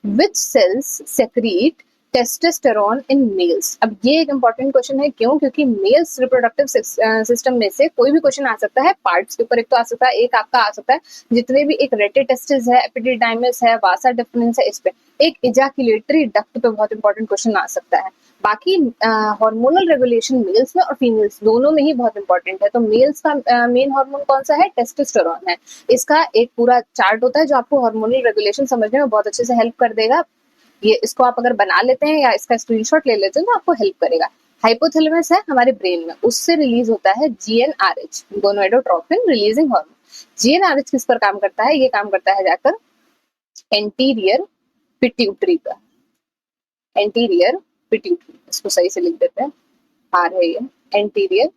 which cells secrete testosterone in males. अब ये एक इंपॉर्टेंट क्वेश्चन है, क्यों? क्योंकि मेल्स रिप्रोडक्टिव सिस्टम में से कोई भी क्वेश्चन आ सकता है पार्ट्स के ऊपर। एक तो आ सकता है, एक आपका आ सकता है जितने भी, एक रेटिटेस्टिस है, एपिडिडाइमिस है, वासा डिफरेंस है, इस पे एक इजाकुलेटरी डक्ट पे बहुत इंपॉर्टेंट क्वेश्चन आ सकता है। बाकी हार्मोनल रेगुलेशन मेल्स में और फीमेल्स दोनों में ही बहुत इंपॉर्टेंट है। तो मेल्स का मेन हार्मोन कौन सा है? टेस्टोस्टेरोन है। इसका एक पूरा चार्ट होता है जो आपको हार्मोनल रेगुलेशन समझने में बहुत अच्छे से हेल्प कर देगा। ये इसको आप अगर बना लेते हैं या इसका स्क्रीनशॉट ले लेते हैं तो आपको हेल्प करेगा। हाइपोथैलेमस है हमारे ब्रेन में, उससे रिलीज होता है GnRH, gonadotropin releasing hormone. GnRH किस पर काम करता है? ये काम करता है जाकर एंटीरियर पिट्यूटरी पर, एंटीरियर पिट्यूटरी, इसको सही से लिख देते हैं, आर है ये एंटीरियर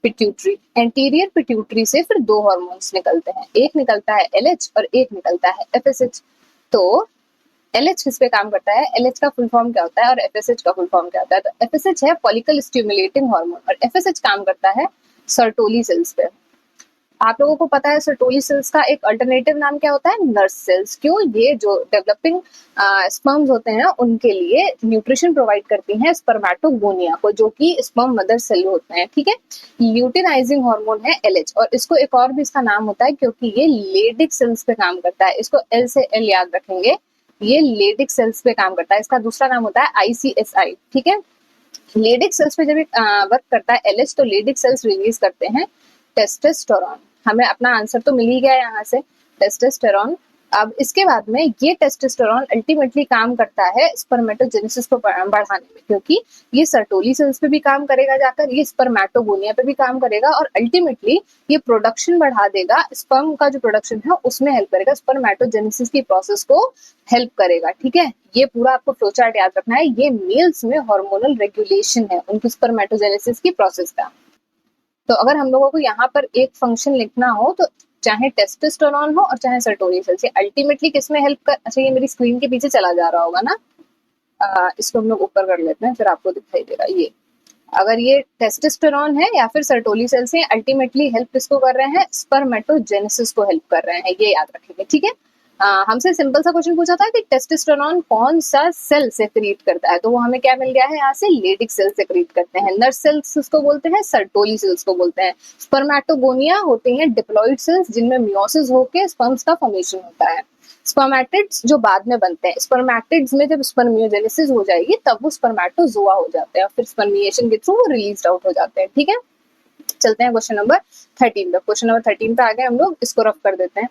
पिट्यूटरी। एंटीरियर पिट्यूटरी से फिर दो हार्मोन्स निकलते हैं, एक निकलता है एलएच और एक निकलता है एफएसएच। तो एलएच किस पे काम करता है? एलएच का फुल फॉर्म क्या होता है और एफएसएच का फुल फॉर्म क्या होता है? तो एफएसएच है फॉलिकल स्टिमुलेटिंग हार्मोन और एफएसएच काम करता है सर्टोली सेल्स पे। आप लोगों को पता है सर्टोली सेल्स का एक अल्टरनेटिव नाम क्या होता है? Nurse cells. क्यों? ये जो डेवलपिंग स्पर्म्स होते हैं उनके लिए न्यूट्रिशन प्रोवाइड करती हैं स्पर्मेटोगोनिया को, जो कि स्पर्म मदर सेल होते हैं, ठीक है। ल्यूटिनाइजिंग हार्मोन है एलएच, और इसको एक और भी इसका नाम होता है क्योंकि ये लेडिक सेल्स पे काम करता है। इसको एल से एल याद रखेंगे, ये लेडिक सेल्स पे काम करता है। इसका दूसरा नाम होता है आईसीएसआई, ठीक है। लेडिक सेल्स पे जब वर्क करता है एलएच तो लेडिक सेल्स रिलीज करते हैं टेस्टोस्टेरोन। हमें अपना आंसर तो मिल ही गया यहाँ से, टेस्टोस्टेरोन। अब इसके बाद में ये टेस्टोस्टेरोन अल्टीमेटली काम करता है स्पर्मेटोजेनेसिस को बढ़ाने में, क्योंकि ये सर्टोली सेल्स पे भी काम करेगा जाकर, ये स्पर्मेटोगोनिया पे भी काम करेगा, और अल्टीमेटली ये प्रोडक्शन बढ़ा देगा, स्पर्म का जो प्रोडक्शन है उसमें हेल्प करेगा, स्पर्मेटोजेनेसिस की प्रोसेस को हेल्प करेगा, ठीक है। ये पूरा आपको फ्लो चार्ट याद रखना है। ये मेल्स में हार्मोनल रेगुलेशन है उनकी स्पर्मेटोजेनेसिस की प्रोसेस का। तो अगर हम लोगों को यहाँ पर एक फंक्शन लिखना हो तो चाहे टेस्टोस्टेरोन हो और चाहे सर्टोली सेल्स, ये अल्टीमेटली किस में हेल्प कर। अच्छा, ये मेरी स्क्रीन के पीछे चला जा रहा होगा ना, इसको हम लोग ऊपर कर लेते हैं फिर आपको दिखाई देगा। ये अगर ये टेस्टोस्टेरोन है या फिर सर्टोली सेल्स है, अल्टीमेटली हेल्प किसको कर रहे हैं? स्पर्मेटोजेनेसिस को हेल्प कर रहे हैं, ये याद रखेंगे, ठीक है। हमसे सिंपल सा क्वेश्चन पूछा था कि टेस्टोस्टेरोन कौन सा सेल सेक्रीट करता है, तो वो हमें क्या मिल गया है यहाँ से? लेडिक सेल सेक्रीट करते हैं। नर्स सेल्स उसको बोलते हैं, सर्टोली सेल्स को बोलते हैं। स्पर्मेटोगोनिया होते हैं डिप्लॉइड सेल्स जिनमें मियोसिस होकर स्पर्म्स का फॉर्मेशन होता है। स्पर्मेटिड्स जो बाद में बनते हैं, स्पर्मेटिड्स में जब स्पर्मियोजेनेसिस हो जाएगी तब वो स्पर्मेटोजोआ हो जाते हैं, फिर स्पर्मिएशन के थ्रू वो रिलीज आउट हो जाते हैं, ठीक है। चलते हैं क्वेश्चन नंबर 13 पे। क्वेश्चन नंबर 13 पे आ गए हम लोग, इसको रफ कर देते हैं।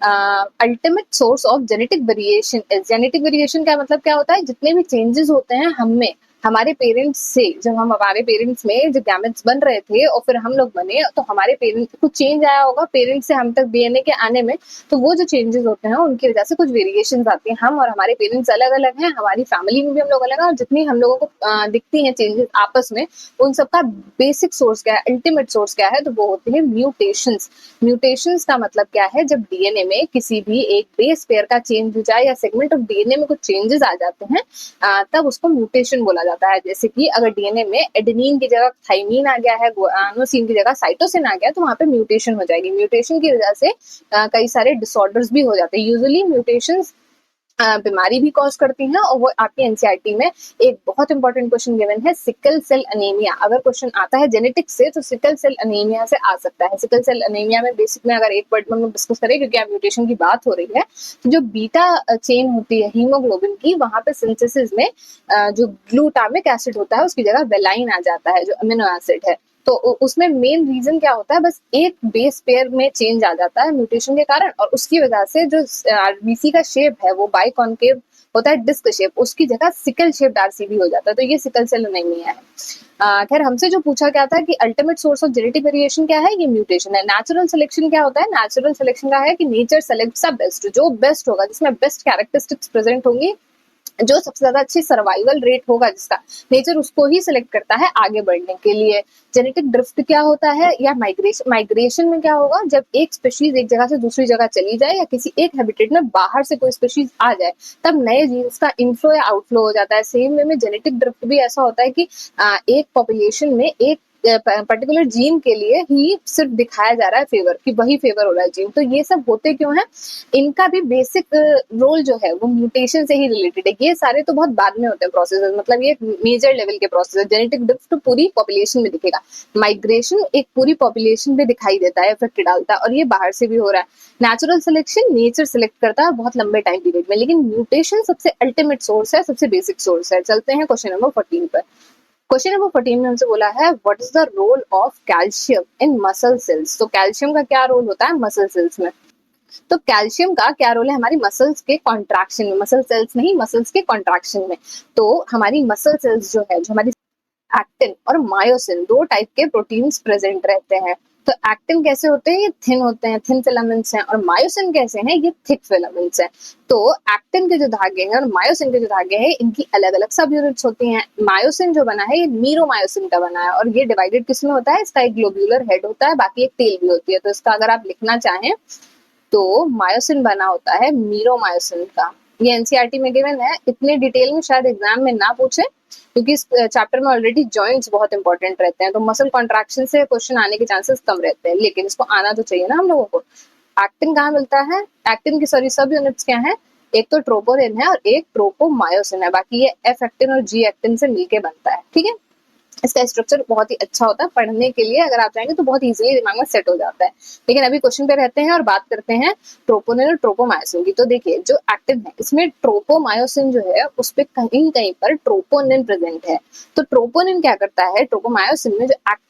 Ultimate source of genetic variation is. Genetic variation का मतलब क्या होता है? जितने भी चेंजेस होते हैं हम में हमारे पेरेंट्स से, जब हम हमारे पेरेंट्स में जब गैमेट्स बन रहे थे और फिर हम लोग बने, तो हमारे पेरेंट्स कुछ चेंज आया होगा पेरेंट्स से हम तक डीएनए के आने में, तो वो जो चेंजेस होते हैं उनकी वजह से कुछ वेरिएशंस आती हैं। हम और हमारे पेरेंट्स अलग अलग हैं, हमारी फैमिली में भी हम लोग अलग हैं, और जितनी हम लोगों को दिखती हैं चेंजेस आपस में, उन सबका बेसिक सोर्स क्या है, अल्टीमेट सोर्स क्या है? तो वो होते हैं म्यूटेशंस। म्यूटेशंस का मतलब क्या है? जब डीएनए में किसी भी एक बेस पेयर का चेंज हो जाए या सेगमेंट ऑफ डीएनए में कुछ चेंजेस आ जाते हैं, तब उसको म्यूटेशन बोला जाता है। जाता है। जैसे कि अगर डीएनए में एडेनिन की जगह थाइमीन आ गया है, गुआनोसिन की जगह साइटोसिन आ गया, तो वहाँ पे म्यूटेशन हो जाएगी। म्यूटेशन की वजह से कई सारे डिसऑर्डर्स भी हो जाते हैं। यूजुअली म्यूटेशंस बीमारी भी कॉज करती हैं, और वो आपकी एनसीईआरटी में एक बहुत इंपॉर्टेंट क्वेश्चन गिवन है, सिकल सेल अनीमिया। अगर क्वेश्चन आता है जेनेटिक्स से तो सिकल सेल अनीमिया से आ सकता है। सिकल सेल अनीमिया में बेसिक में अगर एक वर्ड में हम डिस्कस करें, क्योंकि आप म्यूटेशन की बात हो रही है, तो जो बीटा चेन होती है हीमोग्लोबिन की, वहां पे सिंथेसिस में जो ग्लूटामिक एसिड होता है उसकी जगह वेलाइन आ जाता है, जो अमीनो एसिड है। तो उसमें मेन रीजन क्या होता है, बस एक बेस पेयर में चेंज आ जाता है म्यूटेशन के कारण, और उसकी वजह से जो आरबीसी का शेप है वो बाइकॉन्केव होता है, डिस्क शेप, उसकी जगह सिकल शेप आरसीबी हो जाता है। तो ये सिकल सेल अनीमिया है। खैर, हमसे जो पूछा गया था कि ultimate source of genetic variation क्या है, ये म्यूटेशन है। नेचुरल सिलेक्शन क्या होता है, नेचुरल सिलेक्शन का है कि नेचर सेलेक्ट्स द बेस्ट, जो बेस्ट होगा, जिसमें बेस्ट कैरेक्टरिस्टिक्स प्रेजेंट होंगी, जो सबसे ज्यादा अच्छी सर्वाइवल रेट होगा जिसका, नेचर उसको ही सिलेक्ट करता है आगे बढ़ने के लिए। जेनेटिक ड्रिफ्ट क्या होता है, या माइग्रेशन में क्या होगा, जब एक स्पीशीज एक जगह से दूसरी जगह चली जाए, या किसी एक हैबिटेट में बाहर से कोई स्पीशीज आ जाए, तब नए जीन्स का इनफ्लो या आउटफ्लो हो जाता है। सेम वे में जेनेटिक ड्रिफ्ट भी ऐसा होता है कि एक पॉपुलेशन में एक पर्टिकुलर जीन के लिए ही सिर्फ दिखाया जा रहा है फेवर, कि वही फेवर हो रहा है जीन। तो ये सब होते क्यों है, इनका भी बेसिक रोल जो है वो म्यूटेशन से ही रिलेटेड है। ये सारे तो बहुत बाद में होते हैं प्रोसेस, मतलब ये मेजर लेवल के प्रोसेस है। जेनेटिक ड्रिफ्ट तो पूरी पॉपुलेशन में दिखेगा, माइग्रेशन एक पूरी पॉपुलेशन में दिखाई देता है, इफेक्ट डालता है, और ये बाहर से भी हो रहा है। नेचुरल सिलेक्शन नेचर सिलेक्ट करता है बहुत लंबे टाइम पीरियड में, लेकिन म्यूटेशन सबसे अल्टीमेट सोर्स है, सबसे बेसिक सोर्स है। चलते हैं क्वेश्चन नंबर 14 पर। क्वेश्चन नंबर 14 में हमसे बोला है, what is the role of calcium in muscle cells. तो कैल्शियम का क्या रोल होता है मसल सेल्स में। तो कैल्शियम का क्या रोल है हमारी मसल्स के कॉन्ट्रैक्शन में, मसल सेल्स नहीं, मसल्स के कॉन्ट्रैक्शन में। तो हमारी मसल सेल्स जो है, जो हमारी एक्टिन और मायोसिन, दो टाइप के प्रोटीन्स प्रेजेंट रहते हैं। तो एक्टिन कैसे होते हैं, ये थिन होते हैं, थिन फिलामेंट्स हैं, और मायोसिन कैसे हैं, ये थिक फिलामेंट्स हैं। तो एक्टिन के जो धागे हैं और मायोसिन के जो धागे हैं, इनकी अलग अलग सब यूनिट्स होती हैं। मायोसिन जो बना है ये मीरोमायोसिन का बना है, और ये डिवाइडेड किसमें होता है, इसका एक ग्लोब्यूलर हेड होता है, बाकी एक टेल भी होती है। तो इसका अगर आप लिखना चाहें तो मायोसिन बना होता है मीरोमायोसिन का। ये एनसीईआरटी में गिवन है, इतने डिटेल में शायद एग्जाम में ना पूछे, क्योंकि इस चैप्टर में ऑलरेडी जॉइंट्स बहुत इंपॉर्टेंट रहते हैं, तो मसल कॉन्ट्रैक्शन से क्वेश्चन आने के चांसेस कम रहते हैं, लेकिन इसको आना तो चाहिए ना हम लोगों को। एक्टिन कहाँ मिलता है, एक्टिन की सॉरी सब यूनिट्स क्या है, एक तो ट्रोपोनिन है और एक ट्रोपोमायोसिन है, बाकी ये एफ एक्टिन और जी एक्टिन से मिलके बनता है। ठीक है, इसका स्ट्रक्चर बहुत ही अच्छा होता है, पढ़ने के लिए अगर आप चाहेंगे तो बहुत इजीली दिमाग में सेट हो जाता है। लेकिन अभी क्वेश्चन पे रहते हैं और बात करते हैं ट्रोपोनिन और ट्रोपोमायोसिन की। तो देखिए, जो एक्टिव है इसमें ट्रोपोमायोसिन जो है उस पे कहीं कहीं पर ट्रोपोनिन प्रेजेंट है। तो ट्रोपोनिन क्या करता है, ट्रोपोमायोसिन में जो एक्टिव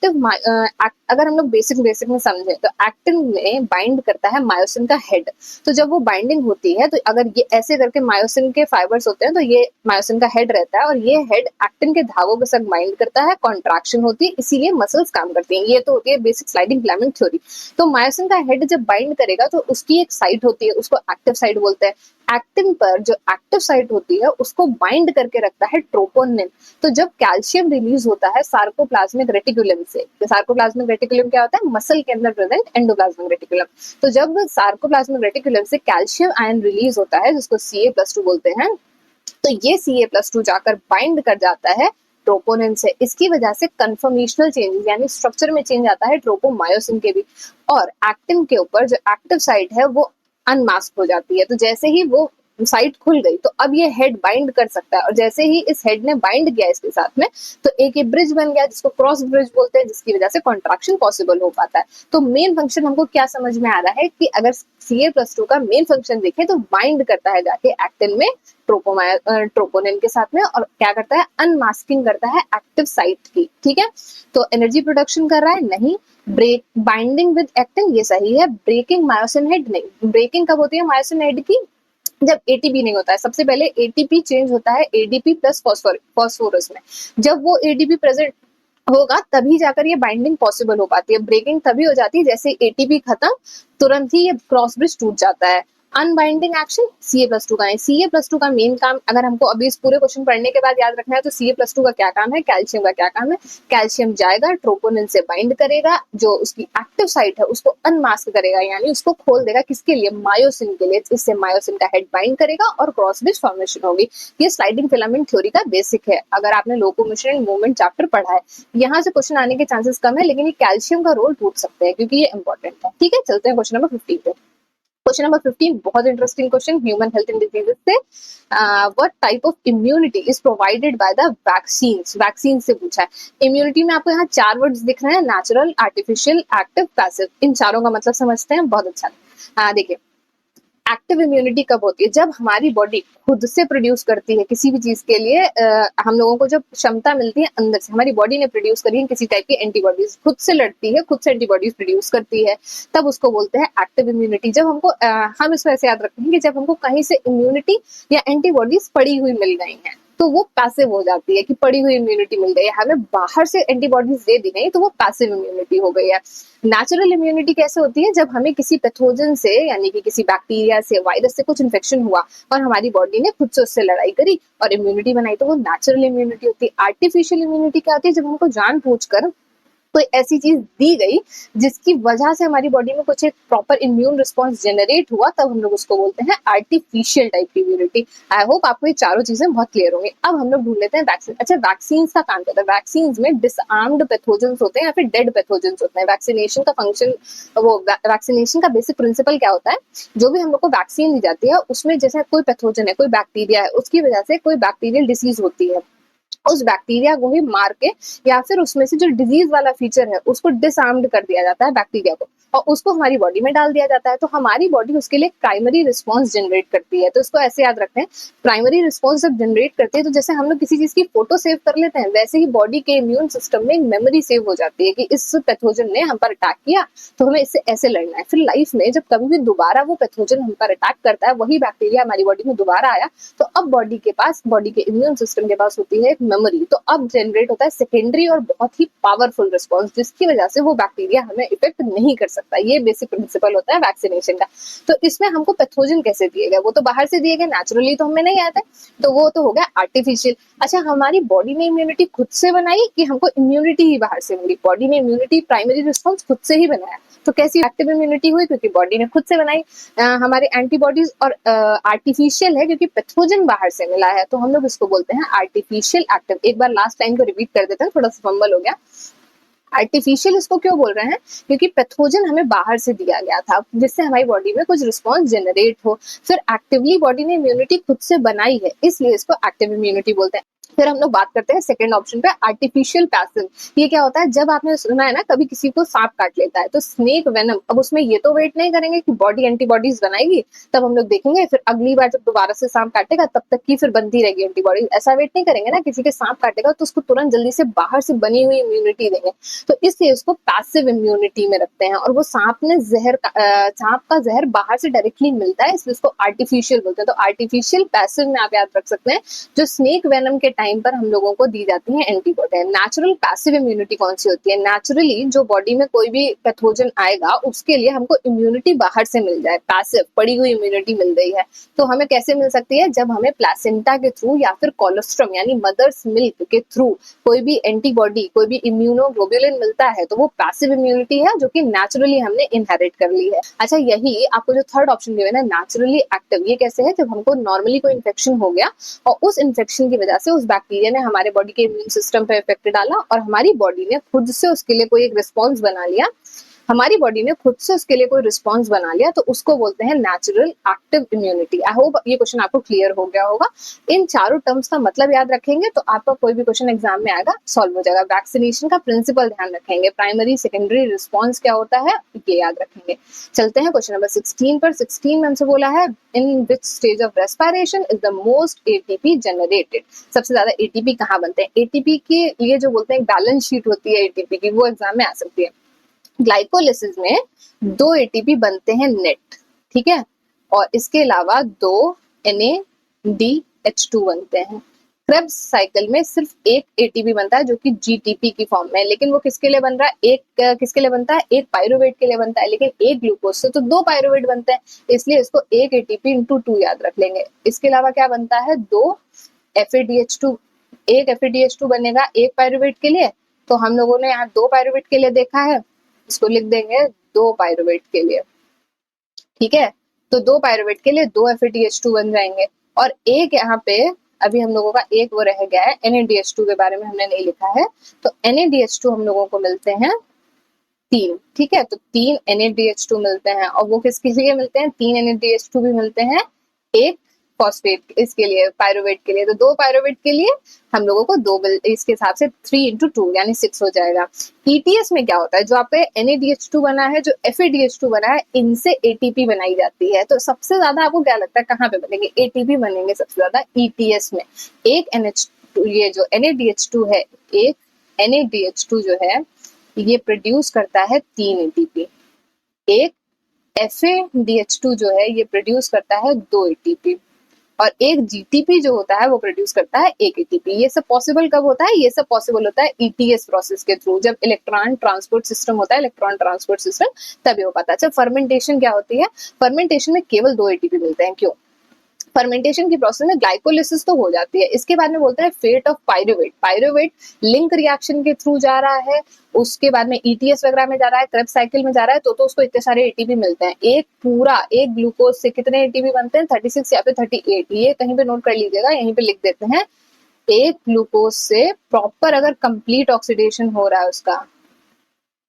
अगर हम लोग बेसिक में समझे तो एक्टिन में बाइंड करता है मायोसिन का हेड। तो जब वो बाइंडिंग होती है, तो अगर ये ऐसे करके मायोसिन के फाइबर्स होते हैं, तो ये मायोसिन का हेड रहता है, और ये हेड एक्टिन के धागों के साथ बाइंड करता है, कॉन्ट्रैक्शन होती है, इसीलिए मसल्स काम करती हैं। ये तो होती है बेसिक स्लाइडिंग फिलामेंट थ्योरी। तो मायोसिन का हेड जब बाइंड करेगा तो उसकी एक साइट होती है, उसको एक्टिव साइट बोलते हैं। एक्टिन पर जो एक्टिव साइट होती है उसको बाइंड करके रखता है ट्रोपोनिन। तो जब कैल्शियम रिलीज होता है सार्कोप्लाज्मिक रेटिकुलम से, तो सार्कोप्लाज्मिक रेटिकुलम क्या होता है, मसल के अंदर प्रेजेंट एंडोप्लाज्मिक रेटिकुलम। तो जब सार्कोप्लाज्मिक रेटिकुलम से कैल्शियम आयन रिलीज होता है, जिसको Ca+2 बोलते हैं, तो ये Ca+2 जाकर बाइंड कर जाता है ट्रोपोनिन से। इसकी वजह से कन्फर्मेशनल चेंजेस यानी स्ट्रक्चर में चेंज आता है ट्रोपोमायोसिन के भी, और एक्टिन के ऊपर जो एक्टिव साइट है वो अनमास्क हो जाती है। तो जैसे ही वो साइट खुल गई, तो अब ये हेड बाइंड कर सकता है, और जैसे ही इस हेड ने बाइंड किया इसके साथ में, तो एक ब्रिज बन गया जिसको क्रॉस ब्रिज बोलते हैं, जिसकी वजह से कॉन्ट्रैक्शन पॉसिबल हो पाता है। तो मेन फंक्शन हमको क्या समझ में आ रहा है कि अगर Ca+2 का मेन फंक्शन देखें तो बाइंड करता है जाके एक्टिन में ट्रोपोनिन के साथ में, और क्या करता है, अनमास्किंग करता है एक्टिव साइट की। ठीक है, तो एनर्जी प्रोडक्शन कर रहा है नहीं, ब्रेक बाइंडिंग विद एक्टिन ये सही है, ब्रेकिंग मायोसिन हेड नहीं। ब्रेकिंग कब होती है मायोसिन हेड की, जब एटीपी नहीं होता है। सबसे पहले एटीपी चेंज होता है एडीपी प्लस फॉस्फोरस में। जब वो एडीपी प्रेजेंट होगा तभी जाकर ये बाइंडिंग पॉसिबल हो पाती है। ब्रेकिंग तभी हो जाती है जैसे एटीपी खत्म, तुरंत ही ये क्रॉस ब्रिज टूट जाता है। अनबाइंडिंग एक्शन Ca+2 का है। Ca+2 का मेन काम अगर हमको अभी इस पूरे क्वेश्चन पढ़ने के बाद याद रखना है तो Ca+2 का क्या काम है, कैल्शियम का क्या काम है, कैल्शियम जाएगा ट्रोपोनिन से बाइंड करेगा, जो उसकी एक्टिव साइट है उसको अनमास्क करेगा, यानी उसको खोल देगा, किसके लिए, मायोसिन के लिए। इससे मायोसिन का हेड बाइंड करेगा और क्रॉस ब्रिज फॉर्मेशन होगी। ये स्लाइडिंग फिलामेंट थ्योरी का बेसिक है, अगर आपने लोकोमोशन एंड मूवमेंट चैप्टर पढ़ा है। यहाँ से क्वेश्चन आने के चांसेस कम है, लेकिन ये कैल्शियम का रोल पूछ सकते हैं क्योंकि ये इंपॉर्टेंट है। ठीक है, चलते हैं क्वेश्चन नंबर 15 पे। क्वेश्चन नंबर 15 बहुत interesting question, human health and diseases से। What type of immunity is provided by the vaccines, vaccine से पूछा है। इम्यूनिटी में आपको यहाँ 4 वर्ड्स दिख रहे हैं, नेचुरल, आर्टिफिशियल, एक्टिव, पैसिव। इन चारों का मतलब समझते हैं, बहुत अच्छा। देखिए, एक्टिव इम्यूनिटी कब होती है, जब हमारी बॉडी खुद से प्रोड्यूस करती है किसी भी चीज के लिए। हम लोगों को जब क्षमता मिलती है अंदर से, हमारी बॉडी ने प्रोड्यूस करी है किसी टाइप की एंटीबॉडीज, खुद से लड़ती है, खुद से एंटीबॉडीज प्रोड्यूस करती है, तब उसको बोलते हैं एक्टिव इम्यूनिटी। जब हमको हम इसको ऐसे याद रखते हैं कि जब हमको कहीं से इम्यूनिटी या एंटीबॉडीज पड़ी हुई मिल गई हैं तो वो पैसिव हो जाती है, कि पड़ी हुई इम्यूनिटी मिल गई है, हमें बाहर से एंटीबॉडीज दे दी गई तो वो पैसिव इम्यूनिटी हो गई है। नेचुरल इम्यूनिटी कैसे होती है, जब हमें किसी पैथोजन से, यानी कि किसी बैक्टीरिया से, वायरस से कुछ इन्फेक्शन हुआ और हमारी बॉडी ने खुद से उससे लड़ाई करी और इम्यूनिटी बनाई, तो वो नेचुरल इम्यूनिटी होती है। आर्टिफिशियल इम्यूनिटी क्या होती है, जब हमको जानबूझकर कोई ऐसी चीज दी गई जिसकी वजह से हमारी बॉडी में कुछ एक प्रॉपर इम्यून रिस्पॉन्स जनरेट हुआ, तब हम लोग उसको बोलते हैं आर्टिफिशियल टाइप की इम्यूनिटी। आई होप आपको ये चारों चीजें बहुत क्लियर होंगी। अब हम लोग ढूंढ लेते हैं वैक्सीन। अच्छा, वैक्सीन का काम क्या होता है, वैक्सीन में डिसआर्म्ड पैथोजेंस होते हैं या फिर डेड पैथोजेंस होते हैं। वैक्सीनेशन का फंक्शन, वो वैक्सीनेशन का बेसिक प्रिंसिपल क्या होता है, जो भी हम लोग को वैक्सीन दी जाती है उसमें जैसे कोई पैथोजन है, कोई बैक्टीरिया है, उसकी वजह से कोई बैक्टीरियल डिसीज होती है, उस बैक्टीरिया को ही मार के या फिर उसमें से जो डिजीज वाला फीचर है उसको डिसआर्म्ड कर दिया जाता है बैक्टीरिया को, और उसको हमारी बॉडी में डाल दिया जाता है। तो हमारी बॉडी उसके लिए प्राइमरी रिस्पॉन्स जनरेट करती है। तो इसको ऐसे याद रखते हैं, प्राइमरी रिस्पॉन्स जब जनरेट करती है तो जैसे हम लोग किसी चीज की फोटो सेव कर लेते हैं, वैसे ही बॉडी के इम्यून सिस्टम में एक मेमोरी सेव हो जाती है कि इस पैथोजन ने हम पर अटैक किया तो हमें इससे ऐसे लड़ना है। फिर लाइफ में जब कभी भी दोबारा वो पैथोजन हम पर अटैक करता है, वही बैक्टीरिया हमारी बॉडी में दोबारा आया, तो अब बॉडी के पास, बॉडी के इम्यून सिस्टम के पास होती है एक मेमोरी, तो अब जनरेट होता है सेकेंडरी और बहुत ही पावरफुल रिस्पॉन्स, जिसकी वजह से वो बैक्टीरिया हमें इफेक्ट नहीं कर सकता। ये बेसिक प्रिंसिपल होता है वैक्सीनेशन का। तो इसमें हमको पैथोजन कैसे दिए गए, वो तो बाहर से दिए गए, नेचुरली तो हमें नहीं आते, तो वो तो हो गया आर्टिफिशियल। अच्छा, हमारी बॉडी ने इम्यूनिटी खुद से बनाई कि हमको इम्यूनिटी ही बाहर से मिली? बॉडी ने इम्यूनिटी, प्राइमरी रिस्पॉन्स खुद से ही बनाया। तो कैसी एक्टिव इम्यूनिटी हुई, क्योंकि बॉडी ने खुद से बनाई। हमारे एंटीबॉडीज और आर्टिफिशियल है क्योंकि पैथोजन बाहर से मिला है, तो हम लोग इसको बोलते हैं आर्टिफिशियल एक्टिव। एक बार लास्ट लाइन को रिपीट कर देते हैं, थोड़ा सा फंबल हो गया। आर्टिफिशियल इसको क्यों बोल रहे हैं, क्योंकि पैथोजन हमें बाहर से दिया गया था जिससे हमारी बॉडी में कुछ रिस्पॉन्स जनरेट हो। फिर एक्टिवली बॉडी ने इम्यूनिटी खुद से बनाई है, इसलिए इसको एक्टिव इम्यूनिटी बोलते हैं। फिर हम लोग बात करते हैं सेकंड ऑप्शन पे, आर्टिफिशियल पैसिव। ये क्या होता है, जब आपने सुना है ना कभी किसी को सांप काट लेता है तो स्नेक वेनम, अब उसमें ये तो वेट नहीं करेंगे कि बॉडी एंटीबॉडीज बनाएगी तब हम लोग देखेंगे, फिर अगली बार जब दोबारा से सांप काटेगा तब तक की फिर बनती रहेगी एंटीबॉडीज, ऐसा वेट नहीं करेंगे ना। किसी के सांप काटेगा तो उसको तुरंत जल्दी से बाहर से बनी हुई इम्यूनिटी देंगे, तो इसलिए इसको पैसिव इम्यूनिटी में रखते हैं। और वो सांप का जहर बाहर से डायरेक्टली मिलता है, इसलिए इसको आर्टिफिशियल बोलते हैं। तो आर्टिफिशियल पैसिव में आप याद रख सकते हैं, जो स्नेक वेनम के टाइम पर हम लोगों को दी जाती है एंटीबॉडी। नेचुरल पैसिव इम्यूनिटी कौन सी होती है, नेचुरली जो बॉडी में कोई भी पैथोजन आएगा उसके लिए हमको इम्यूनिटी बाहर से मिल जाए, पैसिव पड़ी हुई इम्यूनिटी मिल रही है। तो हमें कैसे मिल सकती है, जब हमें प्लेसेंटा के थ्रू या फिर कोलोस्ट्रम यानी मदर्स मिल्क के थ्रू कोई भी एंटीबॉडी, कोई भी इम्यूनोग्लोबुलिन मिलता है, तो वो पैसिव इम्यूनिटी है जो कि नेचुरली हमने इनहेरिट कर ली है। अच्छा, यही आपको जो थर्ड ऑप्शन दिया है ना, नेचुरली एक्टिव, ये कैसे है, जब हमको नॉर्मली कोई इन्फेक्शन हो गया और उस इन्फेक्शन की वजह से उस बैक्टीरिया ने हमारे बॉडी के इम्यून सिस्टम पे इफेक्ट डाला और हमारी बॉडी ने खुद से उसके लिए कोई एक रिस्पॉन्स बना लिया, हमारी बॉडी ने खुद से उसके लिए कोई रिस्पॉन्स बना लिया, तो उसको बोलते हैं natural active immunity. I hope ये क्वेश्चन आपको क्लियर हो गया होगा। इन चारों टर्म्स का मतलब याद रखेंगे तो आपका कोई भी क्वेश्चन एग्जाम में आएगा सॉल्व हो जाएगा। वैक्सीनेशन का प्रिंसिपल ध्यान रखेंगे, प्राइमरी सेकेंडरी रिस्पॉन्स क्या होता है ये याद रखेंगे। चलते हैं क्वेश्चन नंबर 16 पर। 16 में हमसे बोला है, in which stage of respiration is the most ATP generated. सबसे ज्यादा एटीपी कहाँ बनते हैं? एटीपी के लिए जो बोलते हैं बैलेंस शीट होती है एटीपी की, वो एग्जाम में आ सकती है। ग्लाइकोलिसिस में 2 एटीपी बनते हैं नेट, ठीक है, और इसके अलावा 2 NADH2 बनते हैं। क्रेब्स साइकिल में सिर्फ एक एटीपी बनता है जो कि जीटीपी की फॉर्म में है, लेकिन वो किसके लिए बन रहा है, किसके लिए बनता है, एक पायरुवेट के लिए बनता है, लेकिन एक ग्लूकोज से तो दो पायरुवेट बनते हैं, इसलिए इसको एक एटीपी इंटू 2 याद रख लेंगे। इसके अलावा क्या बनता है, दो FADH2, एक FADH2 बनेगा एक पायरुवेट के लिए, तो हम लोगों ने यहाँ दो पायरुवेट के लिए देखा है, इसको लिख देंगे दो पायरुवेट के लिए, ठीक है। तो दो पायरुवेट के लिए दो FADH2 बन जाएंगे, और एक यहाँ पे अभी हम लोगों का एक वो रह गया है, NADH2 के बारे में हमने नहीं लिखा है, तो NADH2 हम लोगों को मिलते हैं तीन, ठीक है। तो तीन NADH2 मिलते हैं, और वो किसके लिए मिलते हैं, तीन NADH2 भी मिलते हैं एक फॉस्फेट इसके लिए, पायरुवेट के लिए। तो दो पायरुवेट के लिए हम लोगों को दो इसके हिसाब से 3 इंटू 2 यानी 6 हो जाएगा। ETS में क्या होता है, जो आपका NADH2 बना है, जो FADH2 बना है, इनसे ATP बनाई जाती है। तो सबसे ज्यादा आपको क्या लगता है कहाँ पे बनेंगे, ATP बनेंगे सबसे ज्यादा ETS में। एक NH2, ये जो NADH2 है, एक NADH2 जो है ये प्रोड्यूस करता है 3 ATP, एक FADH2 जो है ये प्रोड्यूस करता है 2 ATP, और एक GTP जो होता है वो प्रोड्यूस करता है एक ATP। ये सब पॉसिबल कब होता है, ये सब पॉसिबल होता है ETS प्रोसेस के थ्रू, जब इलेक्ट्रॉन ट्रांसपोर्ट सिस्टम होता है, इलेक्ट्रॉन ट्रांसपोर्ट सिस्टम, तभी हो पाता है। अच्छा, फर्मेंटेशन क्या होती है, फर्मेंटेशन में केवल 2 ATP मिलते हैं, क्यों, फर्मेंटेशन की प्रोसेस में ग्लाइकोलिसिस तो हो जाती है। इसके बाद में बोलते हैं fate of pyruvate, pyruvate link reaction के थ्रू जा रहा है, उसके बाद में ETS वगैरह में जा रहा है, क्रेब्स साइकिल में जा रहा है, तो उसको इतने सारे ATP मिलते हैं। एक पूरा एक ग्लूकोज से कितने ATP बनते हैं, 36 या फिर 38, ये कहीं पे नोट कर लीजिएगा, यहीं पे लिख देते हैं। एक ग्लूकोज से प्रॉपर अगर कंप्लीट ऑक्सीडेशन हो रहा है उसका,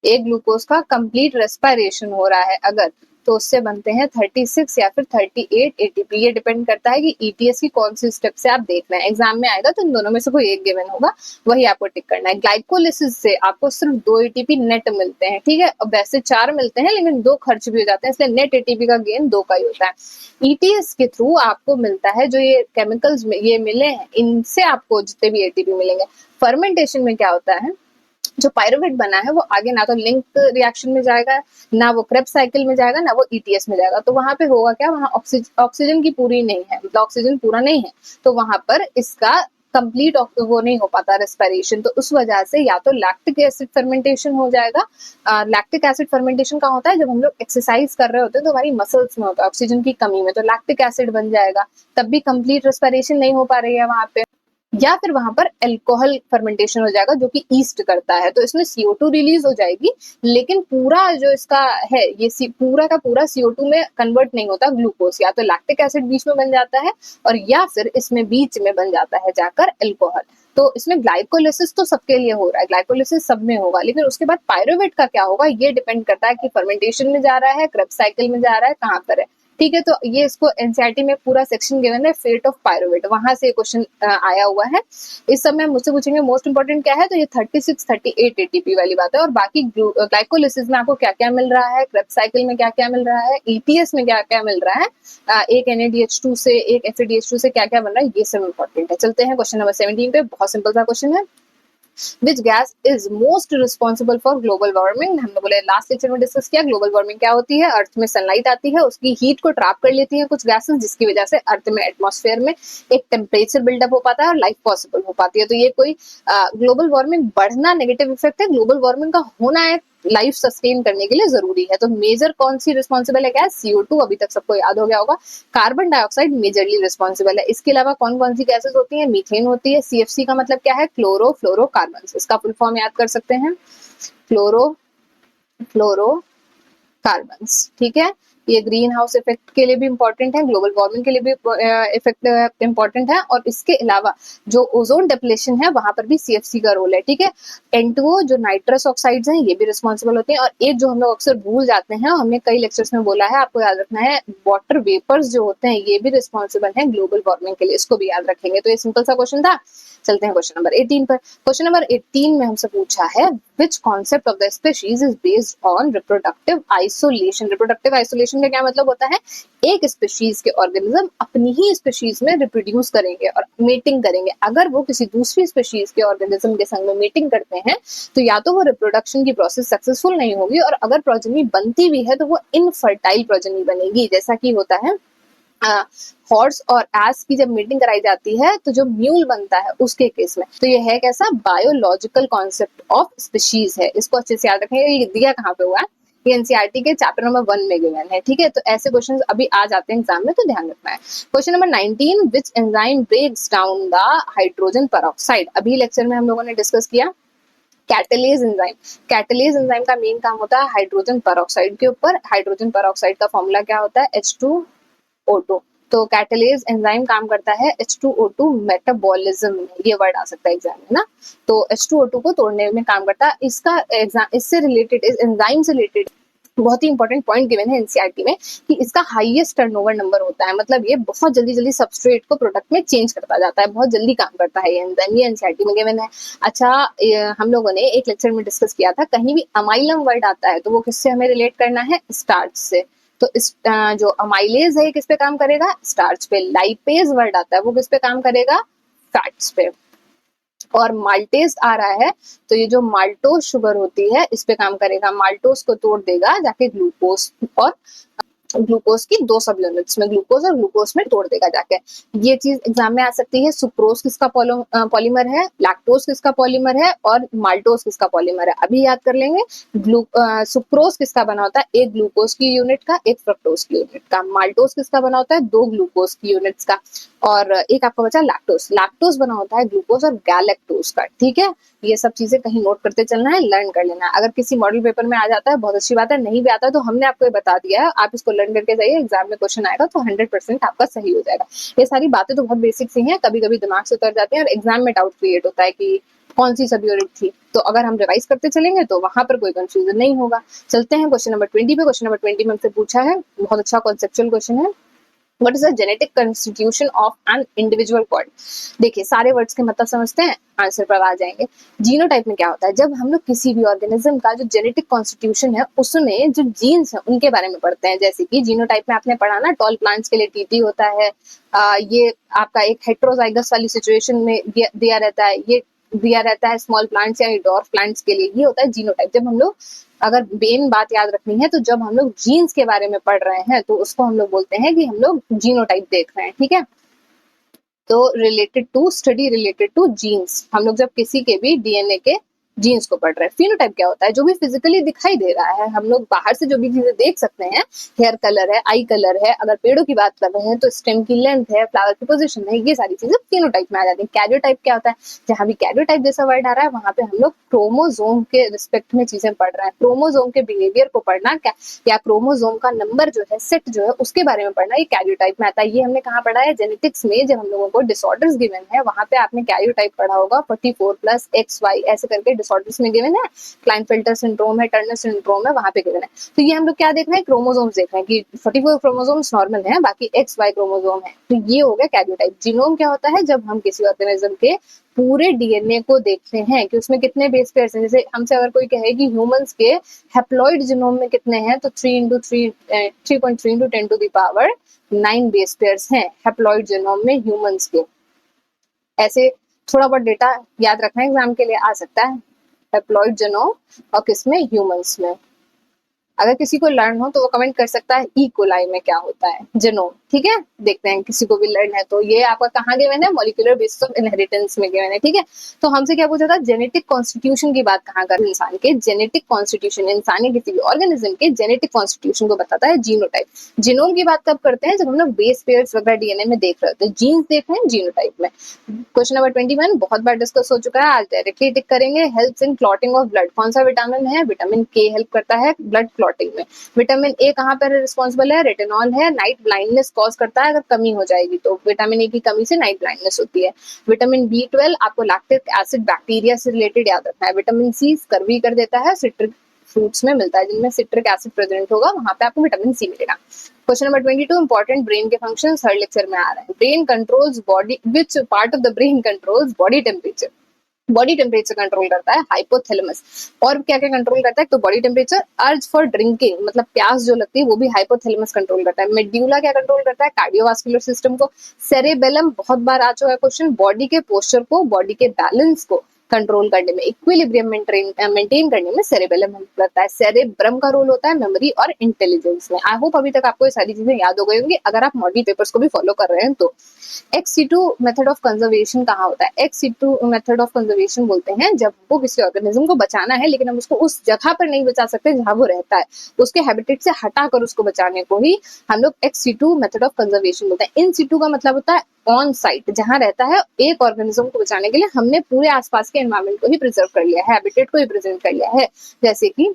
एक ग्लूकोज का कंप्लीट रेस्पिरेशन हो रहा है अगर, तो उससे बनते हैं 36 या फिर 38 ATP। ये डिपेंड करता है कि ETS की कौन सी स्टेप से आप देख रहे हैं, एग्जाम में आएगा तो इन दोनों में से कोई एक गिवन होगा, वही आपको टिक करना है। ग्लाइकोलिसिस से आपको सिर्फ 2 ATP नेट मिलते हैं, ठीक है, अब वैसे 4 मिलते हैं लेकिन 2 खर्च भी हो जाते हैं, इसलिए नेट ATP का गेन 2 का ही होता है। ETS के थ्रू आपको मिलता है, जो ये केमिकल्स ये मिले हैं इनसे आपको जितने भी ATP मिलेंगे। फर्मेंटेशन में क्या होता है, जो पायरुवेट बना है वो आगे ना तो लिंक रिएक्शन में जाएगा, ना वो क्रेब्स साइकिल में जाएगा, ना वो ETS में जाएगा, तो वहां पे होगा क्या, वहां ऑक्सीजन की पूरी नहीं है, मतलब ऑक्सीजन पूरा नहीं है, तो वहां पर इसका कंप्लीट वो नहीं हो पाता रेस्पिरेशन, तो उस वजह से या तो लैक्टिक एसिड फर्मेंटेशन हो जाएगा। लैक्टिक एसिड फर्मेंटेशन का होता है जब हम लोग एक्सरसाइज कर रहे होते हैं तो हमारी मसल्स में होता है ऑक्सीजन की कमी में, तो लैक्टिक एसिड बन जाएगा, तब भी कंप्लीट रेस्पिरेशन नहीं हो पा रही है वहां पे। या फिर वहां पर अल्कोहल फर्मेंटेशन हो जाएगा जो कि ईस्ट करता है, तो इसमें CO2 रिलीज हो जाएगी, लेकिन पूरा जो इसका है ये पूरा का पूरा CO2 में कन्वर्ट नहीं होता ग्लूकोज, या तो लैक्टिक एसिड बीच में बन जाता है और या फिर इसमें बीच में बन जाता है जाकर अल्कोहल। तो इसमें ग्लाइकोलिसिस तो सबके लिए हो रहा है, ग्लाइकोलिसिस सब में होगा, लेकिन उसके बाद पायरुवेट का क्या होगा ये डिपेंड करता है कि फर्मेंटेशन में जा रहा है, क्रेब्स साइकिल में जा रहा है, कहाँ पर है, ठीक है। तो ये इसको NCERT में पूरा सेक्शन गिवन है फेट ऑफ पायरुवेट, वहां से क्वेश्चन आया हुआ है। इस समय मुझसे पूछेंगे मोस्ट इंपोर्टेंट क्या है, तो ये 36 38 ATP वाली बात है, और बाकी ग्लाइकोलिसिस में आपको क्या क्या मिल रहा है, क्रेब्स साइकिल में क्या क्या मिल रहा है, ETS में क्या क्या मिल रहा है, एक NADH2 से एक FADH2 से क्या क्या बन रहा है, ये सब इंपॉर्टेंट है। चलते हैं क्वेश्चन नंबर 17 पे, बहुत सिंपल सा क्वेश्चन है। Which gas is most responsible for global warming? हम लोगों ने लास्ट लेक्चर में डिस्कस किया ग्लोबल वार्मिंग क्या होती है, अर्थ में सनलाइट आती है, उसकी हीट को ट्रैप कर लेती है कुछ गैसेस, जिसकी वजह से अर्थ में एटमॉस्फेयर में एक टेम्परेचर बिल्डअप हो पाता है और लाइफ पॉसिबल हो पाती है। तो ये कोई ग्लोबल वार्मिंग बढ़ना नेगेटिव इफेक्ट है, ग्लोबल वार्मिंग का होना है लाइफ सस्टेन करने के लिए जरूरी है। तो मेजर कौन सी रिस्पॉन्सिबल है, क्या है, CO2, अभी तक सबको याद हो गया होगा। कार्बन डाइऑक्साइड मेजरली रिस्पॉन्सिबल है। इसके अलावा कौन कौन सी गैसेस होती है, मीथेन होती है, CFC का मतलब क्या है, क्लोरो फ्लोरोकार्बन, इसका फुल फॉर्म याद कर सकते हैं, क्लोरो फ्लोरोकार्बन, ठीक है। ये ग्रीन हाउस इफेक्ट के लिए भी इंपॉर्टेंट है, ग्लोबल वार्मिंग के लिए भी इफेक्ट इंपॉर्टेंट है, और इसके अलावा जो ओजोन डिप्लेशन है वहां पर भी CFC का रोल है, ठीक है। N2O जो नाइट्रस ऑक्साइड्स हैं ये भी रिस्पॉन्सिबल होते हैं, और एक जो हम लोग अक्सर भूल जाते हैं, हमने कई लेक्चर्स में बोला है, आपको याद रखना है, वाटर वेपर्स जो होते हैं ये भी रिस्पॉन्सिबल हैं ग्लोबल वार्मिंग के लिए, इसको भी याद रखेंगे। तो ये सिंपल सा क्वेश्चन था। चलते हैं क्वेश्चन नंबर 18 पर। क्वेश्चन नंबर 18 में हमसे पूछा है विच concept of the species is based on reproductive isolation. Reproductive isolation का क्या मतलब होता है, एक स्पीशीज के ऑर्गेनिज्म अपनी ही स्पीशीज में रिप्रोड्यूस करेंगे और मीटिंग करेंगे, अगर वो किसी दूसरी स्पीशीज के ऑर्गेनिज्म के संग में मीटिंग करते हैं तो या तो वो रिप्रोडक्शन की प्रोसेस सक्सेसफुल नहीं होगी, और अगर प्रोजेनी बनती भी है तो वो इनफर्टाइल प्रोजेनी बनेगी, जैसा कि होता है हॉर्स और एस की जब मीटिंग कराई जाती है तो जो म्यूल बनता है उसके केस में, तो ये है कैसा, बायोलॉजिकल कॉन्सेप्ट ऑफ स्पीशीज है। इसको अच्छे से याद रखेंगे। ये दिया कहाँ पे हुआ है, ये एनसीईआरटी के चैप्टर नंबर 1 में गिवन है, ठीक है। तो ऐसे क्वेश्चन अभी आ जाते हैं एग्जाम में, तो ध्यान रखना है। Question number 19, which enzyme breaks down the hydrogen peroxide. अभी लेक्चर में हम लोगों ने डिस्कस किया कैटलेज एंजाइम। कैटलेज एंजाइम का मेन काम होता है हाइड्रोजन पेरोक्साइड के ऊपर। हाइड्रोजन पेरोक्साइड का फॉर्मूला क्या होता है, H2O2। तो कैटलेज एंजाइम काम करता है H2O2 मेटाबॉलिज्म में, ये वर्ड आ सकता है एग्जाम में ना। तो H2O2 को तोड़ने में काम करता है। इसका एग्जाम इससे रिलेटेड, इस एंजाइम से रिलेटेड बहुत ही इंपॉर्टेंट पॉइंट गिवन है एनसीईआरटी में कि इसका हाईएस्ट टर्नओवर नंबर होता है। मतलब ये बहुत जल्दी जल्दी सबस्ट्रेट को प्रोडक्ट में चेंज करता जाता है, बहुत जल्दी काम करता है ये एंजाइम, ये एनसीईआरटी में गिवन है। अच्छा, हम लोगों ने एक लेक्चर में डिस्कस किया था, कहीं भी अमाइलम वर्ड आता है तो वो किससे हमें रिलेट करना है, स्टार्च से। तो इस जो अमाइलेज है किस पे काम करेगा, स्टार्च पे। लाइपेज वर्ड आता है वो किस पे काम करेगा, फैट्स पे। और माल्टेज आ रहा है तो ये जो माल्टोज शुगर होती है इस पे काम करेगा, माल्टोज को तोड़ देगा जाके ग्लूकोज, और ग्लूकोज की 2 सब यूनिट्स में, ग्लूकोज और ग्लूकोज में तोड़ देगा जाके। ये चीज एग्जाम में आ सकती है। सुक्रोज किसका पॉलीमर है, लैक्टोज किसका पॉलीमर है, और माल्टोज किसका पॉलीमर है, अभी याद कर लेंगे। सुक्रोज किसका बना होता है, एक ग्लूकोज की यूनिट का, एक फ्रक्टोज की यूनिट का। माल्टोज किसका बना होता है, 2 ग्लूकोज की यूनिट्स का। और एक आपका बचा लैक्टोज। लैक्टोज बना होता है ग्लूकोज और गैलेक्टोज का, ठीक है। ये सब चीजें कहीं नोट करते चलना है, लर्न कर लेना है। अगर किसी मॉडल पेपर में आ जाता है बहुत अच्छी बात है, नहीं भी आता है तो हमने आपको ये बता दिया है, आप इसको लर्न करके जाइए, एग्जाम में क्वेश्चन आएगा तो 100% आपका सही हो जाएगा। ये सारी बातें तो बहुत बेसिक सी हैं, कभी कभी दिमाग से उतर जाते हैं और एग्जाम में डाउट क्रिएट होता है कि कौन सी सब यूनिट थी। तो अगर हम रिवाइज करते चलेंगे तो वहां पर कोई कंफ्यूजन नहीं होगा। चलते हैं क्वेश्चन नंबर 20 पे। क्वेश्चन नंबर 20 में हमसे पूछा है, बहुत अच्छा कॉन्सेप्चुअल क्वेश्चन है, what is the genetic constitution of an individual body. देखिए सारे वर्ड्स के मतलब समझते हैं, आंसर पर आ जाएंगे। जीनोटाइप में क्या होता है, जब हम लोग किसी भी ऑर्गेनिज्म का जो जेनेटिक कॉन्स्टिट्यूशन है उसमें जो जीन्स है उनके बारे में पढ़ते हैं। जैसे कि जीनोटाइप में आपने पढ़ा ना, टॉल प्लांट्स के लिए टीटी होता है, ये आपका एक हेट्रोजाइगस वाली सिचुएशन में दिया रहता है, ये दिया रहता है स्मॉल प्लांट्स या डॉर्फ प्लांट्स के लिए, ये होता है जीनोटाइप। जब हम लोग, अगर मेन बात याद रखनी है तो जब हम लोग जीन्स के बारे में पढ़ रहे हैं तो उसको हम लोग बोलते हैं कि हम लोग जीनोटाइप देख रहे हैं, ठीक है। तो related to, study related to genes, हम लोग जब किसी के भी डीएनए के जीन्स को पढ़ रहे हैं। फिनोटाइप क्या होता है, जो भी फिजिकली दिखाई दे रहा है, हम लोग बाहर से जो भी चीजें देख सकते हैं, हेयर कलर है, आई कलर है, अगर पेड़ों की बात कर रहे हैं तो स्टेम की लेंथ है, फ्लावर की पोजीशन है, ये सारी चीजें फिनोटाइप में आ जाती है। कैरियोटाइप क्या होता है, जहां भी कैरियोटाइप जैसा वर्ड आ रहा है वहां पे हम लोग क्रोमोजोम के रिस्पेक्ट में चीजें पढ़ रहे हैं। क्रोमोजोम के बिहेवियर को पढ़ना क्या, या क्रोमोजोम का नंबर जो है, सेट जो है, उसके बारे में पढ़ना, ये कैरियोटाइप में आता है। ये हमने कहाँ पढ़ा है, जेनेटिक्स में। जब हम लोगों को डिसऑर्डर्स गिवन है वहां पे आपने कैरियोटाइप पढ़ा होगा, 44+XY ऐसे करके डिसऑर्डर्स में गिवन है। क्लाइनफेल्टर सिंड्रोम है, टर्नर सिंड्रोम है, वहां पे गिवन है। तो ये हम लोग क्या देख रहे हैं, क्रोमोसोम्स देख रहे हैं कि 44 क्रोमोसोम्स नॉर्मल है, बाकी XY क्रोमोसोम है। तो ये हो गया कैरियोटाइप। जीनोम क्या होता है, जब हम किसी ऑर्गेनिज्म के पूरे डीएनए को देखते हैं कि उसमें कितने बेस पेयर्स हैं। जैसे हमसे अगर कोई कहे कि ह्यूमंस के हैप्लॉइड जीनोम में कितने हैं, तो 3.3 into 10⁻9 बेस पेयर्स हैं हैप्लॉइड जीनोम में ह्यूमंस के। ऐसे थोड़ा बहुत डेटा याद रखना एग्जाम के लिए आ सकता है, हैप्लॉइड जीनोम और किसमें, ह्यूमंस में। अगर किसी को लर्न हो तो वो कमेंट कर सकता है ई कोलाई में क्या होता है, जीनोम, ठीक है। देखते हैं किसी को भी लर्न है तो। ये आपका कहाँ गिवन है, मॉलिक्यूलर बेसिस ऑफ इनहेरिटेंस में गिवन है, ठीक है। तो हमसे क्या पूछा था, जेनेटिक कॉन्स्टिट्यूशन की बात कहाँ कर, इंसान के जेनेटिक कॉन्स्टिट्यूशन, इंसान या किसी भी ऑर्गेनिज्म के जेनेटिक कॉन्स्टिट्यूशन को बताता है जीनोटाइप। जीनोम की बात कब करते हैं, जब हम लोग बेस पेयर्स वगैरह डीएनए में देख रहे होते हैं, जीन्स देख रहे हैं जीनोटाइप में। क्वेश्चन नंबर 21 बहुत बार डिस्कस हो चुका है, आज डायरेक्टली टिक करेंगे। Helps in clotting of blood, कौन सा विटामिन है, विटामिन के हेल्प करता है ब्लड क्लॉटिंग में। विटामिन ए कहाँ पर रिस्पॉन्सिबल है, रेटिनॉल है, नाइट ब्लाइंडनेस कॉज करता है अगर कमी हो जाएगी तो। विटामिन ए की कमी से नाइट ब्लाइंडनेस होती है। विटामिन B12 आपको लैक्टिक एसिड बैक्टीरिया से रिलेटेड याद रखना है। विटामिन सी स्कर्वी कर देता है, सिट्रिक फ्रूट्स में मिलता है, जिनमें सिट्रिक एसिड प्रेजेंट होगा वहां पे आपको विटामिन सी मिलेगा। क्वेश्चन नंबर 22 इंपॉर्टेंट ब्रेन के फंक्शंस हर लेक्चर में आ रहे हैं। Brain controls body, which part of the brain controls body temperature. Body temperature control करता है हाइपोथैलेमस। और क्या क्या कंट्रोल करता है, तो body temperature, urge for drinking मतलब प्यास जो लगती है वो भी हाइपोथैलेमस कंट्रोल करता है। मेड्यूला क्या कंट्रोल करता है, कार्डियोवास्कुलर सिस्टम को। सेरेबेलम बहुत बार आ चुका है क्वेश्चन, बॉडी के पोस्चर को, बॉडी के बैलेंस को कंट्रोल करने में, इक्विलिब्रियम मेंटेन करने में सेरेबेलम हेल्प करता है। सेरेब्रम का रोल होता है मेमोरी और इंटेलिजेंस में। आई होप अभी तक आपको ये सारी चीजें याद हो गई होंगी अगर आप मॉडल पेपर्स को भी फॉलो कर रहे हैं तो। Ex situ method of conservation कहाँ होता है? Ex situ method of conservation बोलते हैं जब वो किसी ऑर्गेनिज्म को बचाना है लेकिन हम उसको उस जगह पर नहीं बचा सकते जहां वो रहता है, उसके हैबिटेट से हटाकर उसको बचाने को ही हम लोग ex situ method of conservation बोलते हैं। इन सीटू का मतलब होता है ऑन साइट, जहां रहता है। एक ऑर्गेनिज्म को बचाने के लिए हमने पूरे आसपास के एनवायरमेंट को ही प्रिजर्व कर लिया है, हैबिटेट को ही प्रिजर्व कर लिया है। जैसे कि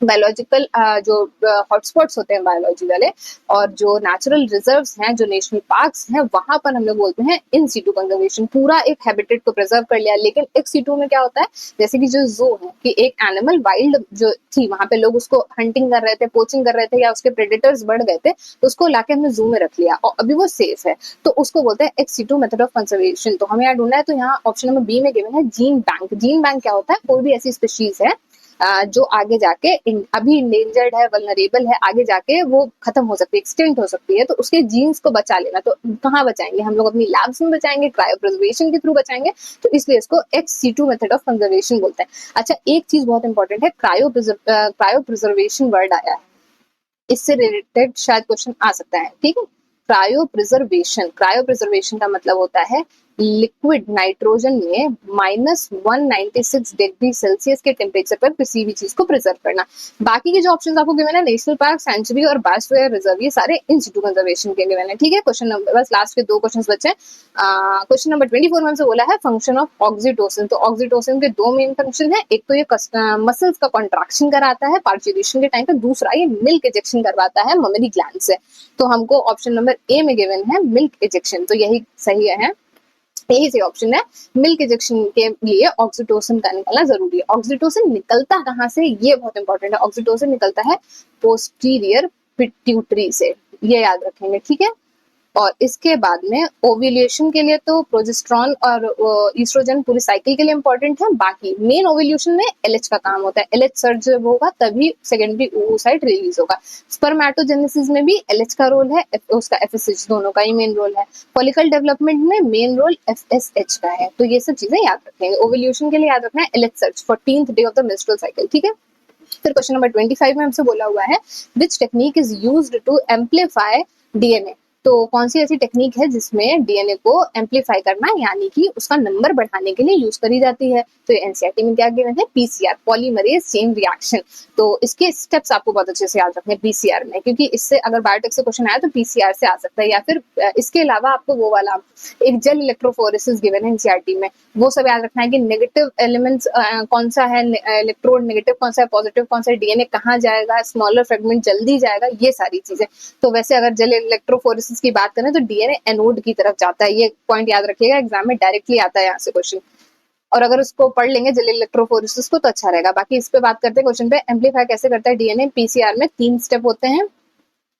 बायोलॉजिकल जो हॉटस्पॉट्स होते हैं बायोलॉजी वाले, और जो नेचुरल रिजर्व्स हैं, जो नेशनल पार्क्स हैं, वहां पर हम लोग बोलते हैं इन सीटू कंजर्वेशन। पूरा एक हैबिटेट को प्रिजर्व कर लिया। लेकिन एक्स सीटू में क्या होता है, जैसे कि जो जू है कि एक एनिमल वाइल्ड जो थी वहां पे लोग उसको हंटिंग कर रहे थे, पोचिंग कर रहे थे, या उसके प्रेडेटर्स बढ़ गए थे, तो उसको लाके हमने जू में रख लिया और अभी वो सेफ है, तो उसको बोलते हैं ex situ method of conservation. तो हमें यहाँ ढूंढना है, तो यहाँ ऑप्शन नंबर बी में गिवन है जीन बैंक। जीन बैंक क्या होता है? कोई भी ऐसी स्पीशीज है जो आगे जाके अभी इंडेंजर्ड है, वल्नरेबल है, आगे जाके वो खत्म हो सकती है, एक्सटेंट हो सकती है, तो उसके जीन्स को बचा लेना। तो कहाँ बचाएंगे हम लोग? अपनी लैब्स में बचाएंगे, क्रायोप्रिजर्वेशन के थ्रू बचाएंगे, तो इसलिए इसको ex situ method of conservation बोलते हैं। अच्छा, एक चीज बहुत इंपॉर्टेंट है, क्रायोप्रिजर्वेशन वर्ड आया है, इससे रिलेटेड शायद क्वेश्चन आ सकता है, ठीक है। क्रायोप्रिजर्वेशन, क्रायोप्रिजर्वेशन का मतलब होता है लिक्विड नाइट्रोजन में -196 डिग्री सेल्सियस के टेम्परेचर पर किसी भी चीज को प्रिजर्व करना। बाकी के जो ऑप्शन आपको गिवन है, नेशनल पार्क, सेंचुरी और बायोस्फीयर रिजर्व, ये सारे इन सिटू कंजर्वेशन के गिवन है, ठीक है। क्वेश्चन नंबर, बस लास्ट के 2 क्वेश्चन बचे हैं। क्वेश्चन नंबर 24 में हमसे बोला है फंक्शन ऑफ ऑक्सीटोसिन। तो ऑक्सीटोसिन के 2 मेन फंक्शन है, एक तो ये मसल्स का कॉन्ट्रैक्शन कराता है पार्चुरेशन के टाइम पे, दूसरा ये मिल्क इजेक्शन करवाता है ममेरी ग्लैंड से। तो हमको ऑप्शन नंबर ए में गिवन है मिल्क इजेक्शन, तो यही सही है, यही सही ऑप्शन है। मिल्क इजेक्शन के लिए ऑक्सीटोसिन का निकलना जरूरी है। ऑक्सीटोसिन निकलता कहाँ से, ये बहुत इंपॉर्टेंट है। ऑक्सीटोसिन निकलता है पोस्टीरियर पिट्यूटरी से, ये याद रखेंगे, ठीक है। और इसके बाद में ओव्यूलेशन के लिए तो प्रोजेस्टेरॉन और ईस्ट्रोजन पूरी साइकिल के लिए इंपॉर्टेंट है। बाकी मेन ओव्यूलेशन में एलएच का काम होता है, एलएच सर्ज जब होगा तभी सेकेंडरी oocyte रिलीज होगा। स्पर्मेटोजेनेसिस में भी एलएच का रोल है, उसका एफएसएच, दोनों का ही मेन रोल है। फॉलिकल डेवलपमेंट में मेन रोल एफएसएच का है। तो ये सब चीजें याद रखेंगे। ओव्यूलेशन के लिए याद रखना है LH surge, 14th day of the menstrual cycle, ठीक है। फिर क्वेश्चन नंबर 25 में हमसे बोला हुआ है which technique is used to amplify DNA. तो कौन सी ऐसी टेक्निक है जिसमें डीएनए को एम्पलीफाई करना, यानी कि उसका नंबर बढ़ाने के लिए यूज करी जाती है? तो एनसीईआरटी में क्या गिवन है? PCR, polymerase chain reaction. तो इसके स्टेप्स आपको बहुत अच्छे से याद रखने हैं पीसीआर में, क्योंकि इससे अगर बायोटेक से क्वेश्चन आया तो पीसीआर से आ सकता है। या फिर इसके अलावा आपको वो वाला एक जेल इलेक्ट्रोफोरेसिस गिवन है एनसीईआरटी में, वो सब याद रखना है कि नेगेटिव एलिमेंट्स कौन सा है, इलेक्ट्रोड नेगेटिव कौन सा है, पॉजिटिव कौन सा है, डीएनए कहाँ जाएगा, स्मॉलर फ्रेगमेंट जल्दी जाएगा, ये सारी चीजें। तो वैसे अगर जेल इलेक्ट्रोफोरेसिस की बात करें तो डीएनए एनोड की तरफ जाता है, ये पॉइंट याद रखिएगा, एग्जाम में डायरेक्टली आता है यहाँ से क्वेश्चन। और अगर उसको पढ़ लेंगे जेल इलेक्ट्रोफोरेसिस को तो अच्छा रहेगा। बाकी इस पे बात करते हैं क्वेश्चन पे, एम्पलीफाई कैसे करता है डीएनए। पीसीआर में 3 स्टेप होते हैं,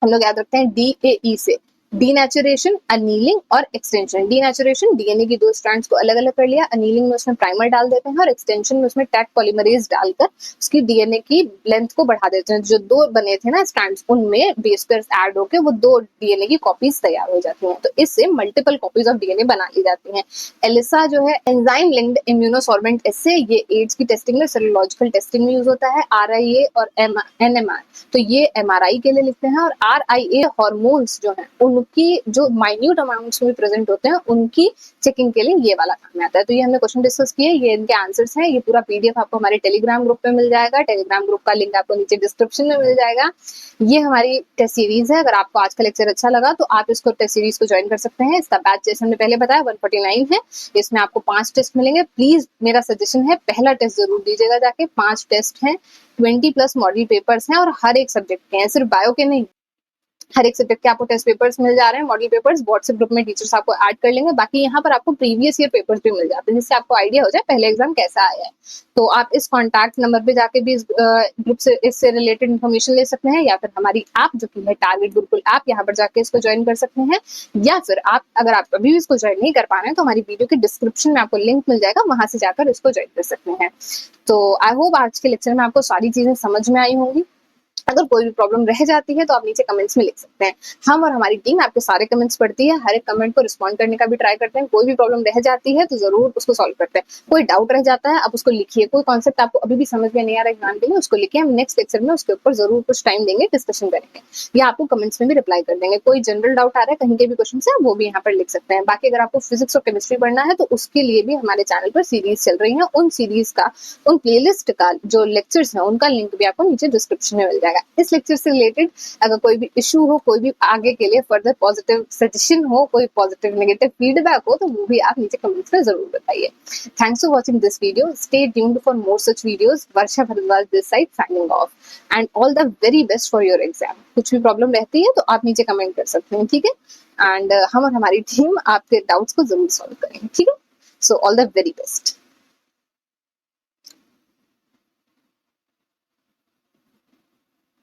हम लोग याद रखते हैं डीएई से, डीनेचुरेशन, अनीलिंग और एक्सटेंशन। डीनेचुरेशन, डीएनए की 2 स्ट्रैंड्स को अलग अलग कर लिया, अनीलिंग में उसमें प्राइमर डाल देते हैं, और एक्सटेंशन में उसमें टैग पॉलीमरेज डालकर उसकी डीएनए की लेंथ को बढ़ा देते हैं। जो 2 बने थे ना स्ट्रैंड्स, उनमें बेस पेयर्स ऐड होकर वो 2 डीएनए की कॉपीज तैयार हो जाती हैं। तो इससे मल्टीपल कॉपीज ऑफ डीएनए बना ली जाती हैं। एलिसा जो है एंजाइम लिंक्ड इम्यूनोसॉर्बेंट एसे, ये एड्स की टेस्टिंग में, सेरोलॉजिकल टेस्टिंग में यूज होता है। आरआईए और एनएमआर, तो ये एमआरआई के लिए लिखते हैं। और आरआईए हार्मोन्स जो हैं उनकी जो माइन्यूट अमाउंट्स में प्रेजेंट होते हैं, उनकी चेकिंग के लिए ये वाला काम आता है। तो ये हमने क्वेश्चन डिस्कस किए, ये इनके आंसर्स हैं। ये पूरा पीडीएफ आपको हमारे टेलीग्राम ग्रुप पे मिल जाएगा, टेलीग्राम ग्रुप का लिंक आपको नीचे डिस्क्रिप्शन में मिल जाएगा। ये हमारी टेस्ट सीरीज है। अगर आपको आज का लेक्चर अच्छा लगा तो आप इसको टेस्ट सीरीज को ज्वाइन कर सकते हैं। इसका बैच जैसे हमने पहले बताया 149 है, इसमें आपको 5 टेस्ट मिलेंगे। प्लीज मेरा सजेशन है पहला टेस्ट जरूर दीजिएगा जाके। 5 टेस्ट हैं, 20+ मॉडल पेपर्स हैं, और हर एक सब्जेक्ट के हैं, सिर्फ बायो के नहीं, हर एक सब्जेक्ट के आपको टेस्ट पेपर्स मिल जा रहे हैं, मॉडल पेपर्स। व्हाट्सएप ग्रुप में टीचर्स आपको ऐड कर लेंगे। बाकी यहाँ पर आपको प्रीवियस ईयर पेपर्स भी मिल जाते हैं, जिससे आपको आइडिया हो जाए पहले एग्जाम कैसा आया है। तो आप इस कॉन्टैक्ट नंबर पे जाके भी इस ग्रुप से, इससे रिलेटेड इन्फॉर्मेशन ले सकते हैं, या फिर हमारी ऐप जो कि है टारगेट गुरुकुल ऐप, यहाँ पर जाके इसको ज्वाइन कर सकते हैं। या फिर आप, अगर आप अभी भी इसको ज्वाइन नहीं कर पा रहे हैं, तो हमारी वीडियो के डिस्क्रिप्शन में आपको लिंक मिल जाएगा, वहां से जाकर इसको ज्वाइन कर सकते हैं। तो आई होप आज के लेक्चर में आपको सारी चीजें समझ में आई होंगी। अगर कोई भी प्रॉब्लम रह जाती है तो आप नीचे कमेंट्स में लिख सकते हैं। हम और हमारी टीम आपके सारे कमेंट्स पढ़ती है, हर एक कमेंट को रिस्पॉन्ड करने का भी ट्राई करते हैं। कोई भी प्रॉब्लम रह जाती है तो ज़रूर उसको सॉल्व करते हैं। कोई डाउट रह जाता है, आप उसको लिखिए। कोई कॉन्सेप्ट आपको अभी भी समझ में नहीं आ रहा है एग्जाम के लिए, उसको लिखिए। हम नेक्स्ट लेक्चर में उसके ऊपर ज़रूर कुछ टाइम देंगे, डिस्कशन करेंगे या आपको कमेंट्स में भी रिप्लाई कर देंगे। कोई जनरल डाउट आ रहा है कहीं के भी क्वेश्चन से, वो भी यहाँ पर लिख सकते हैं। बाकी अगर आपको फिजिक्स और केमिस्ट्री पढ़ना है तो उसके लिए भी हमारे चैनल पर सीरीज चल रही है। उन सीरीज का, उन प्लेलिस्ट का जो लेक्चर्स है उनका लिंक भी आपको नीचे डिस्क्रिप्शन में मिल जाएगा। इस लेक्चर से रिलेटेड अगर कोई भी इशू हो, कोई भी आगे के लिए फर्दर पॉजिटिव सजेशन हो, कोई पॉजिटिव नेगेटिव फीडबैक हो, तो वो भी आप नीचे कमेंट्स में जरूर बताइए। Thanks for watching this video. Stay tuned for more such videos. Varsha Bhardwaj this side signing off and all the very best for your exam. कुछ भी प्रॉब्लम रहती है तो आप नीचे कमेंट कर सकते हैं, ठीक है। एंड हम और हमारी टीम आपके डाउट्स को जरूर सॉल्व करेंगे, ठीक है। So all the very best.